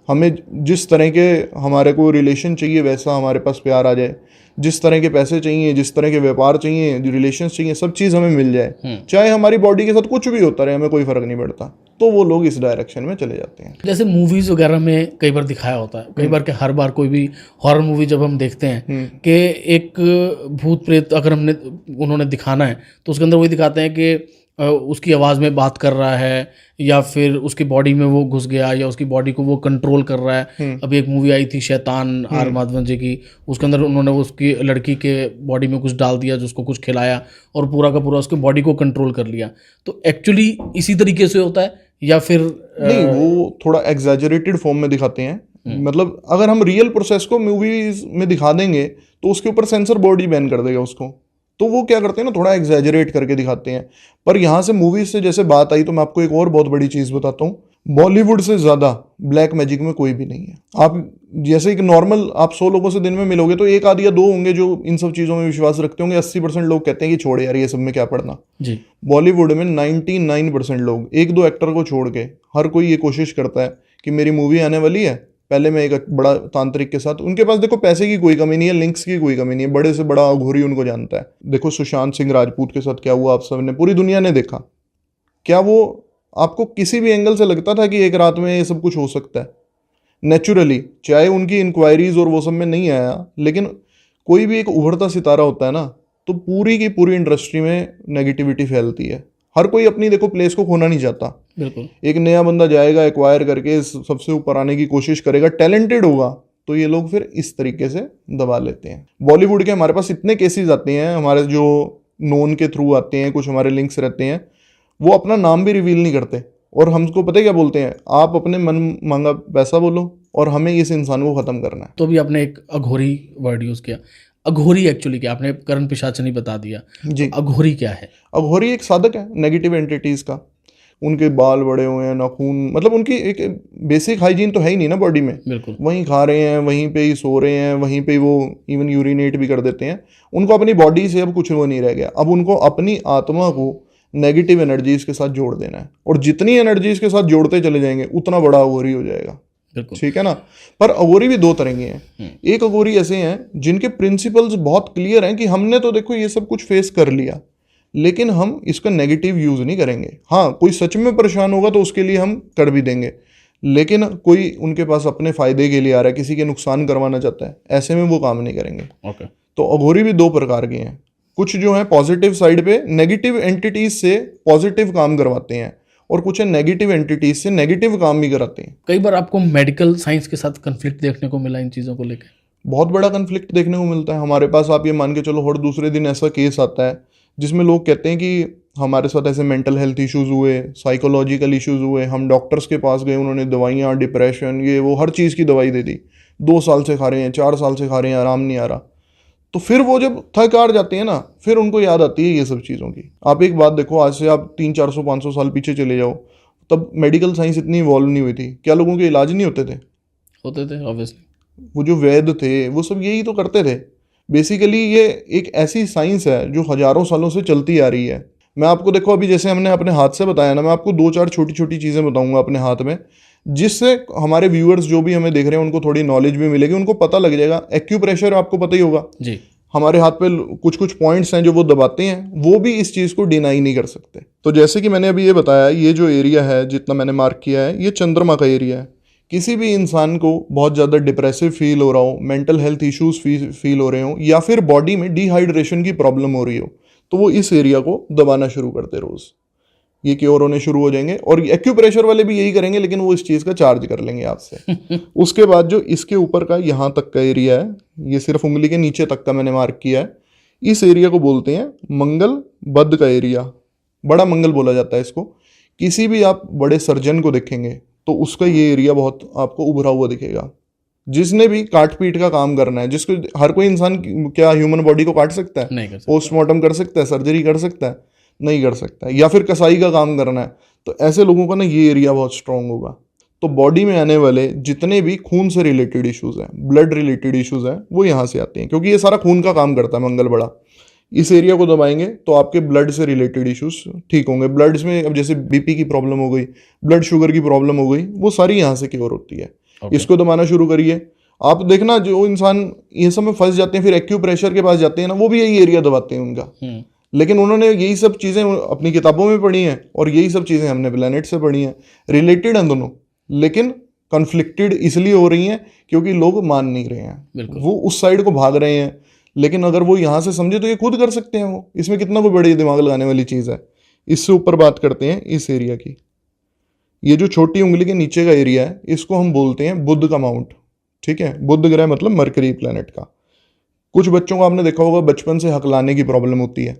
Speaker 2: हमें जिस तरह के हमारे को रिलेशन चाहिए वैसा हमारे पास प्यार आ जाए, जिस तरह के पैसे चाहिए, जिस तरह के व्यापार चाहिए, रिलेशन चाहिए, सब चीज़ हमें मिल जाए, चाहे हमारी बॉडी के साथ कुछ भी होता रहे, हमें कोई फर्क नहीं पड़ता। तो वो लोग इस डायरेक्शन में चले जाते हैं।
Speaker 1: जैसे मूवीज वगैरह में कई बार दिखाया होता है, कई बार के हर बार कोई भी हॉरर मूवी जब हम देखते हैं कि एक भूत प्रेत अगर उन्होंने दिखाना है तो उसके अंदर वही दिखाते हैं कि उसकी आवाज़ में बात कर रहा है, या फिर उसकी बॉडी में वो घुस गया, या उसकी बॉडी को वो कंट्रोल कर रहा है। अभी एक मूवी आई थी शैतान आर माधवन जी की, उसके अंदर उन्होंने उसकी लड़की के बॉडी में कुछ डाल दिया, जिसको कुछ खिलाया और पूरा का पूरा उसकी बॉडी को कंट्रोल कर लिया। तो एक्चुअली इसी तरीके से होता है या फिर
Speaker 2: नहीं? वो थोड़ा एग्जैजरेटेड फॉर्म में दिखाते हैं। मतलब अगर हम रियल प्रोसेस को मूवीज में दिखा देंगे तो उसके ऊपर सेंसर बोर्ड ही बैन कर देगा उसको। तो वो क्या करते हैं ना, थोड़ा एग्जैजरेट करके दिखाते हैं। पर यहाँ से मूवीज से जैसे बात आई तो मैं आपको एक और बहुत बड़ी चीज़ बताता हूँ। बॉलीवुड से ज़्यादा ब्लैक मैजिक में कोई भी नहीं है। आप जैसे एक नॉर्मल आप 100 लोगों से दिन में मिलोगे तो एक आध या दो होंगे जो इन सब चीज़ों में विश्वास रखते होंगे। 80% लोग कहते हैं कि छोड़ यार ये सब में क्या पढ़ना जी। बॉलीवुड में 99% लोग, एक दो एक्टर को छोड़ के, हर कोई ये कोशिश करता है कि मेरी मूवी आने वाली है, पहले मैं एक बड़ा तांत्रिक के साथ, उनके पास देखो पैसे की कोई कमी नहीं है, लिंक्स की कोई कमी नहीं है, बड़े से बड़ा अघोरी उनको जानता है। देखो सुशांत सिंह राजपूत के साथ क्या हुआ, आप सबने, पूरी दुनिया ने देखा। क्या वो आपको किसी भी एंगल से लगता था कि एक रात में ये सब कुछ हो सकता है? नेचुरली, चाहे उनकी इंक्वायरीज और वो सब में नहीं आया, लेकिन कोई भी एक उभरता सितारा होता है ना, तो पूरी की पूरी इंडस्ट्री में नेगेटिविटी फैलती है। हर कोई अपनी देखो प्लेस को खोना नहीं चाहता। बिल्कुल। एक नया बंदा जाएगा, एक्वायर करके सबसे ऊपर आने की कोशिश करेगा, टैलेंटेड होगा, तो ये लोग फिर इस तरीके से दबा लेते हैं। बॉलीवुड के हमारे पास इतने केसेस आते हैं, हमारे जो नोन के थ्रू आते हैं, कुछ हमारे लिंक्स रहते हैं, वो अपना नाम भी रिवील नहीं करते, और हमको पता है क्या बोलते हैं, आप अपने मन मांगा पैसा बोलो और हमें इस इंसान को ख़त्म करना है।
Speaker 1: तो अभी आपने एक अघोरी वर्ड यूज़ किया। अघोरी एक्चुअली क्या, आपने करण पिशाचनी बता दिया,
Speaker 2: जी,
Speaker 1: तो अघोरी क्या है?
Speaker 2: अघोरी एक साधक है नेगेटिव एंटिटीज़ का। उनके बाल बड़े हुए हैं, नाखून, मतलब उनकी एक बेसिक हाइजीन तो है ही नहीं ना बॉडी में।
Speaker 1: बिल्कुल।
Speaker 2: वहीं खा रहे हैं, वहीं पे ही सो रहे हैं, वहीं पे वो इवन यूरिनेट भी कर देते हैं। उनको अपनी बॉडी से अब कुछ वो नहीं रह गया। अब उनको अपनी आत्मा को नेगेटिव एनर्जीज के साथ जोड़ देना है, और जितनी एनर्जीज के साथ जोड़ते चले जाएंगे उतना बड़ा अघोरी हो जाएगा।
Speaker 1: बिल्कुल।
Speaker 2: ठीक है ना। पर अघोरी भी दो तरह के हैं। एक अघोरी ऐसे हैं जिनके प्रिंसिपल्स बहुत क्लियर हैं कि हमने तो देखो ये सब कुछ फेस कर लिया, लेकिन हम इसका नेगेटिव यूज नहीं करेंगे। हाँ, कोई सच में परेशान होगा तो उसके लिए हम कर भी देंगे, लेकिन कोई उनके पास अपने फायदे के लिए आ रहा है, किसी के नुकसान करवाना चाहता है, ऐसे में वो काम नहीं करेंगे।
Speaker 1: ओके।
Speaker 2: तो अघोरी भी दो प्रकार के हैं। कुछ जो है पॉजिटिव साइड पे नेगेटिव एंटिटीज से पॉजिटिव काम करवाते हैं, और कुछ है नेगेटिव एंटिटीज से नेगेटिव काम भी कराते हैं।
Speaker 1: कई बार आपको मेडिकल साइंस के साथ कंफ्लिक्ट देखने को मिला इन चीज़ों को लेकर?
Speaker 2: बहुत बड़ा कन्फ्लिक्ट देखने को मिलता है हमारे पास। आप ये मान के चलो, हर दूसरे दिन ऐसा केस आता है जिसमें लोग कहते हैं कि हमारे साथ ऐसे मेंटल हेल्थ इश्यूज हुए, साइकोलॉजिकल इश्यूज हुए, हम डॉक्टर्स के पास गए, उन्होंने दवाइयाँ, डिप्रेशन, ये वो हर चीज़ की दवाई दे दी, 2 साल से खा रहे हैं, 4 साल से खा रहे हैं, आराम नहीं आ रहा। तो फिर वो जब थक हार जाते हैं ना, फिर उनको याद आती है ये सब चीज़ों की। आप एक बात देखो, आज से आप 300-400-500 साल पीछे चले जाओ, तब मेडिकल साइंस इतनी इवॉल्व नहीं हुई थी। क्या लोगों के इलाज नहीं होते थे?
Speaker 1: होते थे ऑब्वियसली।
Speaker 2: वो जो वैद्य थे वो सब यही तो करते थे। बेसिकली ये एक ऐसी साइंस है जो हजारों सालों से चलती आ रही है। मैं आपको देखो, अभी जैसे हमने अपने हाथ से बताया ना, मैं आपको 2-4 छोटी छोटी चीज़ें बताऊंगा अपने हाथ में, जिससे हमारे व्यूअर्स जो भी हमें देख रहे हैं उनको थोड़ी नॉलेज भी मिलेगी, उनको पता लग जाएगा। एक्यूप्रेशर आपको पता ही होगा
Speaker 1: जी।
Speaker 2: हमारे हाथ पे कुछ कुछ पॉइंट्स हैं जो वो दबाते हैं, वो भी इस चीज़ को डिनाई नहीं कर सकते। तो जैसे कि मैंने अभी ये बताया, ये जो एरिया है जितना मैंने मार्क किया है, ये चंद्रमा का एरिया है। किसी भी इंसान को बहुत ज़्यादा डिप्रेसिव फील हो रहा हो, मेंटल हेल्थ इश्यूज फील हो रहे हो, या फिर बॉडी में डिहाइड्रेशन की प्रॉब्लम हो रही हो, तो वो इस एरिया को दबाना शुरू करते रोज़। ये क्योर होने शुरू हो जाएंगे। और एक्यूप्रेशर वाले भी यही करेंगे, लेकिन वो इस चीज़ का चार्ज कर लेंगे आपसे। उसके बाद जो इसके ऊपर का यहाँ तक का एरिया है, ये सिर्फ उंगली के नीचे तक का मैंने मार्क किया है, इस एरिया को बोलते हैं मंगल बद्ध का एरिया। बड़ा मंगल बोला जाता है इसको। किसी भी आप बड़े सर्जन को देखेंगे तो उसका ये एरिया बहुत आपको उभरा हुआ दिखेगा। जिसने भी काट पीट का काम करना है, जिसको हर कोई इंसान क्या ह्यूमन बॉडी को काट सकता है?
Speaker 1: नहीं कर सकते।
Speaker 2: पोस्टमार्टम कर सकता है? सर्जरी कर सकता है? नहीं कर सकता है। या फिर कसाई का काम करना है, तो ऐसे लोगों का ना ये एरिया बहुत स्ट्रांग होगा। तो बॉडी में आने वाले जितने भी खून से रिलेटेड इश्यूज हैं, ब्लड रिलेटेड इश्यूज हैं, वो यहाँ से आते हैं, क्योंकि ये सारा खून का काम करता है मंगल बड़ा। इस एरिया को दबाएंगे तो आपके ब्लड से रिलेटेड इश्यूज ठीक होंगे। ब्लड में अब जैसे बीपी की प्रॉब्लम हो गई, ब्लड शुगर की प्रॉब्लम हो गई, वो सारी यहाँ से क्योर होती है। इसको दबाना शुरू करिए। आप देखना जो इंसान ये सब में फंस जाते हैं, फिर एक्यूप्रेशर के पास जाते हैं ना, वो भी यही एरिया दबाते हैं उनका। लेकिन उन्होंने यही सब चीज़ें अपनी किताबों में पढ़ी हैं, और यही सब चीज़ें हमने प्लेनेट से पढ़ी हैं। रिलेटेड हैं दोनों, लेकिन कन्फ्लिक्टेड इसलिए हो रही हैं क्योंकि लोग मान नहीं रहे हैं, वो उस साइड को भाग रहे हैं। लेकिन अगर वो यहाँ से समझे तो ये खुद कर सकते हैं। वो इसमें कितना कोई बड़ी दिमाग लगाने वाली चीज़ है। इससे ऊपर बात करते हैं इस एरिया की। ये जो छोटी उंगली के नीचे का एरिया है, इसको हम बोलते हैं बुध का माउंट। ठीक है, बुध ग्रह मतलब मरकरी प्लैनेट का। कुछ बच्चों को आपने देखा होगा बचपन से हकलाने की प्रॉब्लम होती है,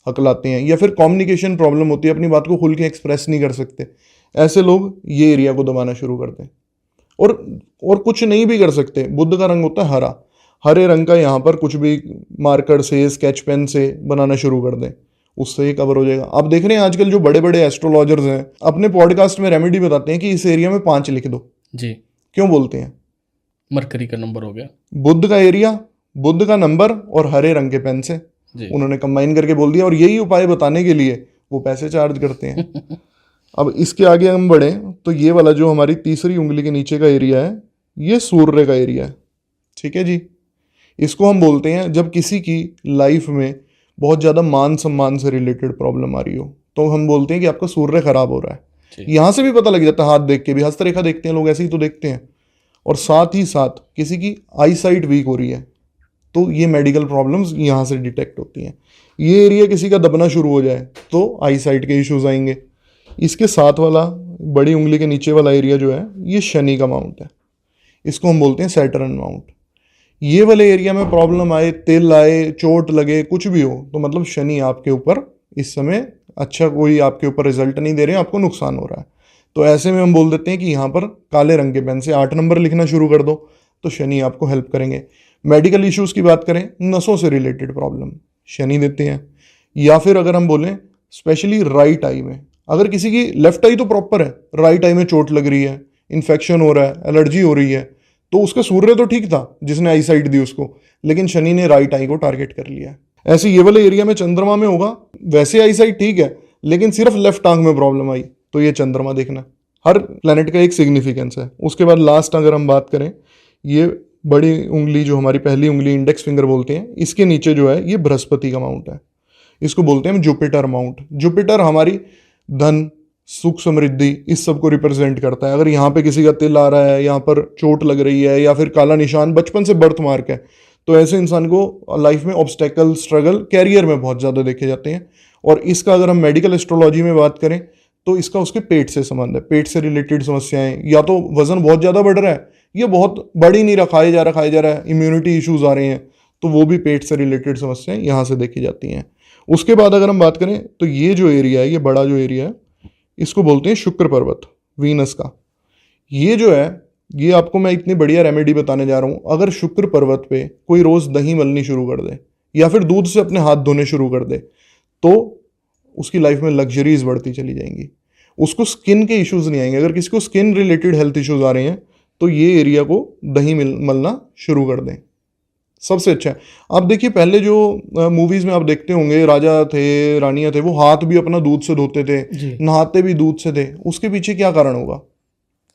Speaker 2: हकलाते हैं, या फिर कम्युनिकेशन प्रॉब्लम होती है, अपनी बात को खुल के एक्सप्रेस नहीं कर सकते। ऐसे लोग ये एरिया को दबाना शुरू करते हैं। और कुछ नहीं भी कर सकते। बुध का रंग होता है हरा, हरे रंग का यहाँ पर कुछ भी मार्कर से, स्केच पेन से बनाना शुरू कर दें, उससे ही कवर हो जाएगा। आप देख रहे हैं आजकल जो बड़े बड़े एस्ट्रोलॉजर्स हैं, अपने पॉडकास्ट में रेमेडी बताते हैं कि इस एरिया में 5 लिख दो
Speaker 1: जी।
Speaker 2: क्यों बोलते हैं?
Speaker 1: मरकरी का नंबर हो गया,
Speaker 2: बुध का एरिया, बुध का नंबर और हरे रंग के पेन से उन्होंने कंबाइन करके बोल दिया, और यही उपाय बताने के लिए वो पैसे चार्ज करते हैं। अब इसके आगे हम बढ़े तो ये वाला जो हमारी तीसरी उंगली के नीचे का एरिया है, ये सूर्य का एरिया है। ठीक है जी। इसको हम बोलते हैं जब किसी की लाइफ में बहुत ज़्यादा मान सम्मान से रिलेटेड प्रॉब्लम आ रही हो, तो हम बोलते हैं कि आपका सूर्य खराब हो रहा है। यहाँ से भी पता लग जाता है, हाथ देख के भी, हस्तरेखा देखते हैं लोग, ऐसे ही तो देखते हैं। और साथ ही साथ किसी की आई साइट वीक हो रही है, तो ये मेडिकल प्रॉब्लम्स यहाँ से डिटेक्ट होती हैं। ये एरिया किसी का दबना शुरू हो जाए तो आई साइट के इश्यूज आएंगे। इसके साथ वाला बड़ी उंगली के नीचे वाला एरिया जो है, ये शनि का माउंट है। इसको हम बोलते हैं सैटर्न माउंट। ये वाले एरिया में प्रॉब्लम आए, तिल आए, चोट लगे, कुछ भी हो, तो मतलब शनि आपके ऊपर इस समय अच्छा कोई आपके ऊपर रिजल्ट नहीं दे रहे हैं, आपको नुकसान हो रहा है। तो ऐसे में हम बोल देते हैं कि यहाँ पर काले रंग के पेन से 8 नंबर लिखना शुरू कर दो, तो शनि आपको हेल्प करेंगे। मेडिकल इश्यूज की बात करें, नसों से रिलेटेड प्रॉब्लम शनि देते हैं। या फिर अगर हम बोलें स्पेशली राइट आई में, अगर किसी की लेफ्ट आई तो प्रॉपर है, राइट आई में चोट लग रही है, इन्फेक्शन हो रहा है, एलर्जी हो रही है, तो उसका सूर्य तो ठीक था जिसने आई साइट दी उसको, लेकिन शनि ने राइट आई को टारगेट कर लिया है। ऐसे ये वाले एरिया में चंद्रमा में होगा, वैसे आई साइट ठीक है लेकिन सिर्फ लेफ्ट आंख में प्रॉब्लम आई, तो ये चंद्रमा देखना। हर प्लेनेट का एक सिग्निफिकेंस है। उसके बाद लास्ट अगर हम बात करें, ये बड़ी उंगली जो हमारी पहली उंगली इंडेक्स फिंगर बोलते हैं, इसके नीचे जो है ये बृहस्पति का माउंट है, इसको बोलते हैं जुपिटर माउंट। जुपिटर हमारी धन, सुख, समृद्धि इस सब को रिप्रेजेंट करता है। अगर यहाँ पे किसी का तिल आ रहा है, यहाँ पर चोट लग रही है, या फिर काला निशान बचपन से बर्थ मार्क है, तो ऐसे इंसान को लाइफ में ऑब्स्टेकल, स्ट्रगल कैरियर में बहुत ज़्यादा देखे जाते हैं। और इसका अगर हम मेडिकल एस्ट्रोलॉजी में बात करें तो इसका उसके पेट से संबंध है। पेट से रिलेटेड समस्याएं, या तो वजन बहुत ज़्यादा बढ़ रहा है, ये बहुत बढ़ ही नहीं रहा, खाया जा रहा है, इम्यूनिटी इश्यूज आ रहे हैं, तो वो भी पेट से रिलेटेड समस्याएं यहाँ से देखी जाती हैं। उसके बाद अगर हम बात करें तो ये जो एरिया है, ये बड़ा जो एरिया है, इसको बोलते हैं शुक्र पर्वत, वीनस का। ये जो है, ये आपको मैं इतनी बढ़िया रेमेडी बताने जा रहा हूँ। अगर शुक्र पर्वत पे कोई रोज़ दही मलनी शुरू कर दे, या फिर दूध से अपने हाथ धोने शुरू कर दे, तो उसकी लाइफ में लग्जरीज बढ़ती चली जाएंगी। उसको स्किन के इश्यूज नहीं आएंगे। अगर किसी को स्किन रिलेटेड हेल्थ इश्यूज आ रहे हैं तो ये एरिया को दही मलना शुरू कर दें, सबसे अच्छा है। आप देखिए पहले जो मूवीज में आप देखते होंगे, राजा थे, रानियां थे, वो हाथ भी अपना दूध से धोते थे, नहाते भी दूध से थे। उसके पीछे क्या कारण होगा?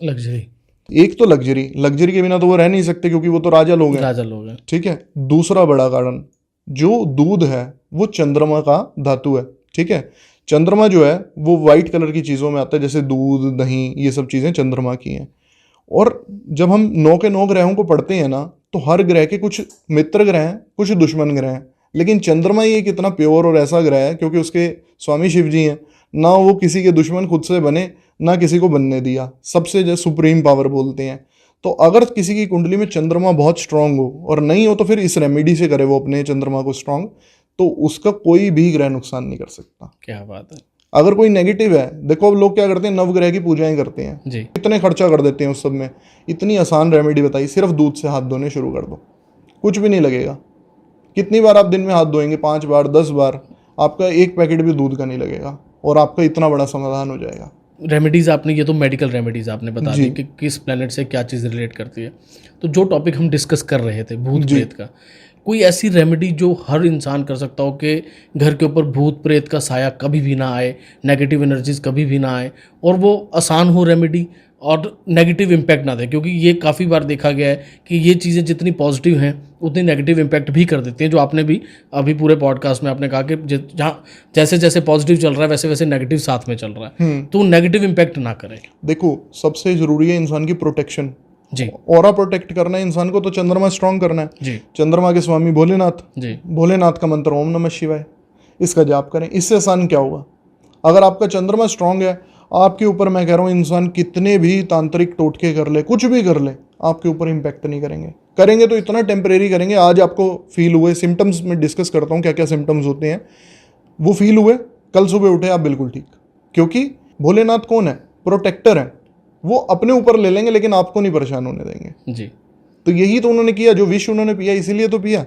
Speaker 1: लग्जरी।
Speaker 2: एक तो लग्जरी के बिना तो वो रह नहीं सकते, क्योंकि वो तो राजा लोग हैं। ठीक है। दूसरा बड़ा कारण, जो दूध है वो चंद्रमा का धातु है। ठीक है। चंद्रमा जो है वो वाइट कलर की चीज़ों में आता है, जैसे दूध, दही, ये सब चीज़ें चंद्रमा की हैं। और जब हम 9 के 9 ग्रहों को पढ़ते हैं ना, तो हर ग्रह के कुछ मित्र ग्रह हैं, कुछ दुश्मन ग्रह हैं, लेकिन चंद्रमा ही एक इतना प्योर और ऐसा ग्रह है, क्योंकि उसके स्वामी शिव जी हैं, ना वो किसी के दुश्मन खुद से बने, ना किसी को बनने दिया, सबसे जो सुप्रीम पावर बोलते हैं। तो अगर किसी की कुंडली में चंद्रमा बहुत स्ट्रांग हो, और नहीं हो तो फिर इस रेमेडी से करे वो अपने चंद्रमा को स्ट्रांग, तो उसका कोई भी ग्रह नुकसान नहीं कर सकता।
Speaker 1: क्या बात है।
Speaker 2: अगर कोई नेगेटिव है, देखो अब लोग क्या करते हैं, नवग्रह की पूजाएं करते हैं जी, इतने खर्चा कर देते हैं उस सब में। इतनी आसान रेमेडी बताई, सिर्फ दूध से हाथ धोने शुरू कर दो, कुछ भी नहीं लगेगा। कितनी बार आप दिन में हाथ धोएंगे? 5 बार, 10 बार, आपका एक पैकेट भी दूध का नहीं लगेगा, और आपका इतना बड़ा समाधान हो जाएगा।
Speaker 1: रेमेडीज़ आपने, ये तो मेडिकल रेमेडीज़ आपने बता दी कि किस प्लेनेट से क्या चीज़ रिलेट करती है। तो जो टॉपिक हम डिस्कस कर रहे थे भूत प्रेत का, कोई ऐसी रेमेडी जो हर इंसान कर सकता हो कि घर के ऊपर भूत प्रेत का साया कभी भी ना आए, नेगेटिव एनर्जीज कभी भी ना आए, और वो आसान हो रेमेडी और नेगेटिव इम्पैक्ट ना दे? क्योंकि ये काफ़ी बार देखा गया है कि ये चीज़ें जितनी पॉजिटिव हैं उतनी नेगेटिव इम्पैक्ट भी कर देती हैं, जो आपने भी अभी पूरे पॉडकास्ट में आपने कहा कि जहाँ जैसे जैसे पॉजिटिव चल रहा है वैसे वैसे नेगेटिव साथ में चल रहा है, तो नेगेटिव इम्पैक्ट ना करें।
Speaker 2: देखो, सबसे ज़रूरी है इंसान की प्रोटेक्शन
Speaker 1: जी।
Speaker 2: ऑरा प्रोटेक्ट करना है इंसान को, तो चंद्रमा स्ट्रांग करना है जी। चंद्रमा के स्वामी भोलेनाथ जी, भोलेनाथ का मंत्र ओम नमः शिवाय, इसका जाप करें। इससे आसान क्या होगा? अगर आपका चंद्रमा स्ट्रांग है, आपके ऊपर मैं कह रहा हूँ इंसान कितने भी तांत्रिक टोटके कर ले, कुछ भी कर ले, आपके ऊपर इम्पैक्ट नहीं करेंगे तो इतना टेम्परेरी करेंगे। आज आपको फील हुए सिम्टम्स में डिस्कस करता हूँ क्या क्या सिम्टम्स होते हैं, वो फील हुए, कल सुबह उठे आप बिल्कुल ठीक, क्योंकि भोलेनाथ कौन है? प्रोटेक्टर है। वो अपने ऊपर ले लेंगे लेकिन आपको नहीं परेशान होने देंगे जी। तो यही तो उन्होंने किया, जो विष उन्होंने पिया इसीलिए तो पिया,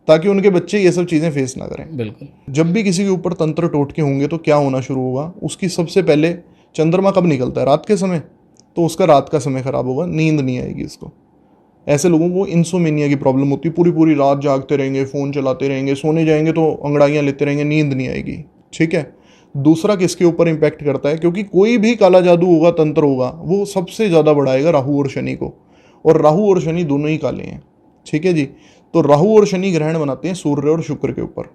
Speaker 2: ताकि उनके बच्चे ये सब चीज़ें फेस ना करें। बिल्कुल। जब भी किसी के ऊपर तंत्र टोटके होंगे तो क्या होना शुरू होगा? उसकी सबसे पहले, चंद्रमा कब निकलता है? रात के समय, तो उसका रात का समय खराब होगा, नींद नहीं आएगी उसको। ऐसे लोगों को इंसोमेनिया की प्रॉब्लम होती है, पूरी पूरी रात जागते रहेंगे, फ़ोन चलाते रहेंगे, सोने जाएंगे तो अंगड़ाइयाँ लेते रहेंगे, नींद नहीं आएगी। ठीक है। दूसरा किसके ऊपर इम्पैक्ट करता है? क्योंकि कोई भी काला जादू होगा, तंत्र होगा, वो सबसे ज़्यादा बढ़ाएगा राहु और शनि को, और राहु और शनि दोनों ही काले हैं। ठीक है जी। तो राहु और शनि ग्रहण बनाते हैं सूर्य और शुक्र के ऊपर।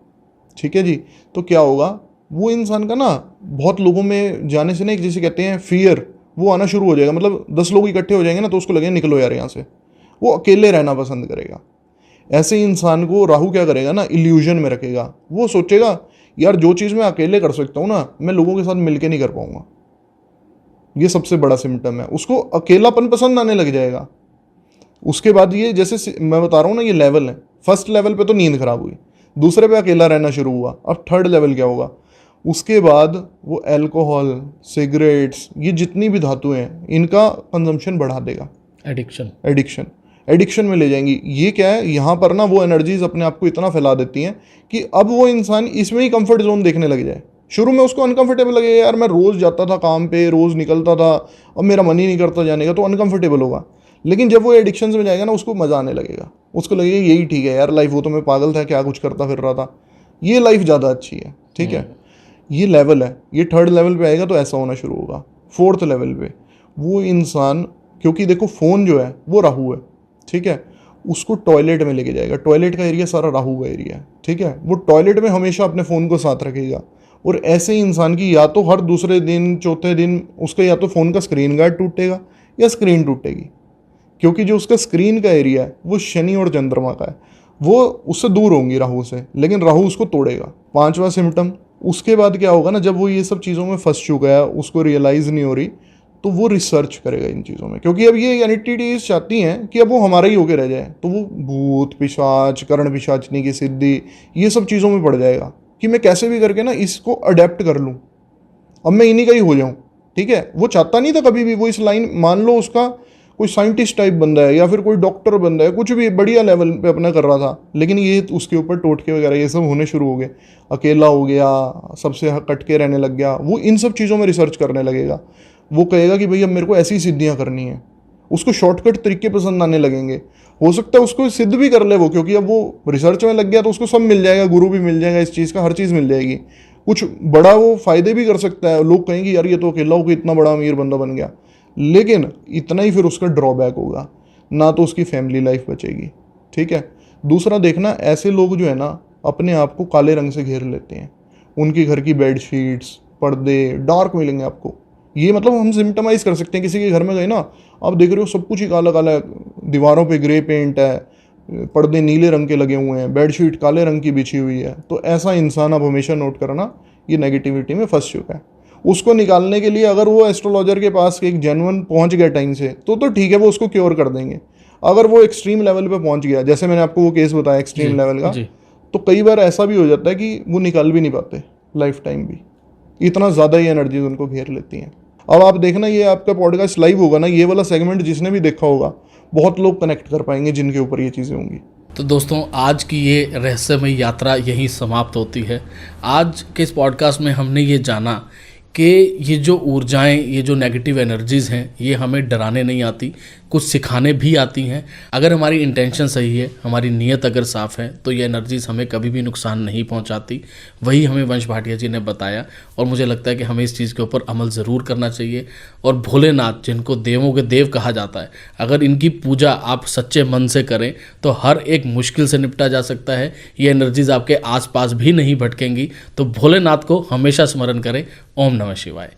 Speaker 2: ठीक है जी। तो क्या होगा, वो इंसान का ना बहुत लोगों में जाने से ना, एक जैसे कहते हैं फियर, वो आना शुरू हो जाएगा। मतलब 10 लोग इकट्ठे हो जाएंगे ना, तो उसको लगेगा निकलो यार यहाँ से, वो अकेले रहना पसंद करेगा। ऐसे इंसान को राहु क्या करेगा ना, इल्यूजन में रखेगा। वो सोचेगा यार जो चीज़ मैं अकेले कर सकता हूँ ना, मैं लोगों के साथ मिलके नहीं कर पाऊंगा। ये सबसे बड़ा सिम्टम है, उसको अकेलापन पसंद आने लग जाएगा। उसके बाद ये, जैसे मैं बता रहा हूँ ना, ये लेवल है। फर्स्ट लेवल पे तो नींद खराब हुई, दूसरे पे अकेला रहना शुरू हुआ, अब थर्ड लेवल क्या होगा? उसके बाद वो अल्कोहल, सिगरेट्स, ये जितनी भी धातुएं हैं इनका कंजम्पशन बढ़ा देगा। एडिक्शन में ले जाएंगी। ये क्या है, यहाँ पर ना वो एनर्जीज अपने आप को इतना फैला देती हैं कि अब वो इंसान इसमें ही कंफर्ट जोन देखने लग जाए। शुरू में उसको अनकंफर्टेबल लगेगा, यार मैं रोज़ जाता था काम पे, रोज़ निकलता था, अब मेरा मन ही नहीं करता जाने का, तो अनकंफर्टेबल होगा। लेकिन जब वो एडिक्शंस में जाएगा ना, उसको मज़ा आने लगेगा, उसको लगेगा यही ठीक है यार लाइफ, वो तो मैं पागल था क्या कुछ करता फिर रहा था, ये लाइफ ज़्यादा अच्छी है। ठीक है, ये लेवल है। ये थर्ड लेवल पे आएगा तो ऐसा होना शुरू होगा। फोर्थ लेवल पे वो इंसान, क्योंकि देखो फ़ोन जो है वो राहु है, ठीक है, उसको टॉयलेट में लेके जाएगा। टॉयलेट का एरिया सारा राहु का एरिया है, ठीक है। वो टॉयलेट में हमेशा अपने फ़ोन को साथ रखेगा, और ऐसे ही इंसान की या तो हर दूसरे दिन चौथे दिन उसका या तो फ़ोन का स्क्रीन गार्ड टूटेगा या स्क्रीन टूटेगी, क्योंकि जो उसका स्क्रीन का एरिया है वो शनि और चंद्रमा का है, वो उससे दूर होंगी राहु से, लेकिन राहु उसको तोड़ेगा। पांचवा सिम्टम, उसके बाद क्या होगा ना, जब वो ये सब चीज़ों में फंस चुका है, उसको रियलाइज़ नहीं हो रही, तो वो रिसर्च करेगा इन चीज़ों में, क्योंकि अब ये एंटिटीज चाहती हैं कि अब वो हमारा ही होके रह जाए। तो वो भूत पिशाच, कर्ण पिशाचनी की सिद्धि, ये सब चीज़ों में पड़ जाएगा कि मैं कैसे भी करके ना इसको अडेप्ट कर लूँ, अब मैं इन्हीं का ही हो जाऊँ। ठीक है, वो चाहता नहीं था कभी भी, वो इस लाइन, मान लो उसका कोई साइंटिस्ट टाइप बंदा है या फिर कोई डॉक्टर बंदा है, कुछ भी बढ़िया लेवल पे अपना कर रहा था, लेकिन ये उसके ऊपर टोटके वगैरह ये सब होने शुरू हो गए, अकेला हो गया, सबसे कट के रहने लग गया, वो इन सब चीज़ों में रिसर्च करने लगेगा। वो कहेगा कि भाई अब मेरे को ऐसी सिद्धियाँ करनी है, उसको शॉर्टकट तरीके पसंद आने लगेंगे। हो सकता है उसको सिद्ध भी कर ले वो, क्योंकि अब वो रिसर्च में लग गया तो उसको सब मिल जाएगा, गुरु भी मिल जाएगा, इस चीज़ का हर चीज़ मिल जाएगी, कुछ बड़ा वो फायदे भी कर सकता है। लोग कहेंगे यार ये तो अकेला होकर इतना बड़ा अमीर बंदा बन गया, लेकिन इतना ही फिर उसका ड्रॉबैक होगा, ना तो उसकी फैमिली लाइफ बचेगी। ठीक है, दूसरा देखना, ऐसे लोग जो है ना अपने आप को काले रंग से घेर लेते हैं, उनके घर की बेडशीट्स, पर्दे डार्क मिलेंगे आपको। ये मतलब हम सिम्टमाइज़ कर सकते हैं, किसी के घर में गए ना, आप देख रहे हो सब कुछ ही काला काला है, दीवारों पे ग्रे पेंट है, पर्दे नीले रंग के लगे हुए हैं, बेडशीट काले रंग की बिछी हुई है, तो ऐसा इंसान आप हमेशा नोट करना ये नेगेटिविटी में फंस चुका है। उसको निकालने के लिए अगर वो एस्ट्रोलॉजर के पास एक जेन्युइन पहुंच गया टाइम से, तो ठीक है, वो उसको क्योर कर देंगे। अगर वो एक्सट्रीम लेवल पे पहुंच गया, जैसे मैंने आपको वो केस बताया एक्सट्रीम लेवल का, तो कई बार ऐसा भी हो जाता है कि वो निकाल भी नहीं पाते लाइफ टाइम भी, इतना ज़्यादा ही एनर्जी उनको घेर लेती हैं। अब आप देखना, ये आपका पॉडकास्ट लाइव होगा ना, ये वाला सेगमेंट जिसने भी देखा होगा, बहुत लोग कनेक्ट कर पाएंगे जिनके ऊपर ये चीज़ें होंगी।
Speaker 1: तो दोस्तों, आज की ये रहस्यमय यात्रा यहीं समाप्त होती है। आज के इस पॉडकास्ट में हमने ये जाना कि ये जो ऊर्जाएं, ये जो नेगेटिव एनर्जीज़ हैं, ये हमें डराने नहीं आती, कुछ सिखाने भी आती हैं। अगर हमारी इंटेंशन सही है, हमारी नीयत अगर साफ़ है, तो ये एनर्जीज़ हमें कभी भी नुकसान नहीं पहुंचाती। वही हमें वंश भाटिया जी ने बताया, और मुझे लगता है कि हमें इस चीज़ के ऊपर अमल ज़रूर करना चाहिए। और भोलेनाथ, जिनको देवों के देव कहा जाता है, अगर इनकी पूजा आप सच्चे मन से करें तो हर एक मुश्किल से निपटा जा सकता है। ये एनर्जीज़ आपके आसपास भी नहीं भटकेंगी। तो भोलेनाथ को हमेशा स्मरण करें। ओम नमः शिवाय।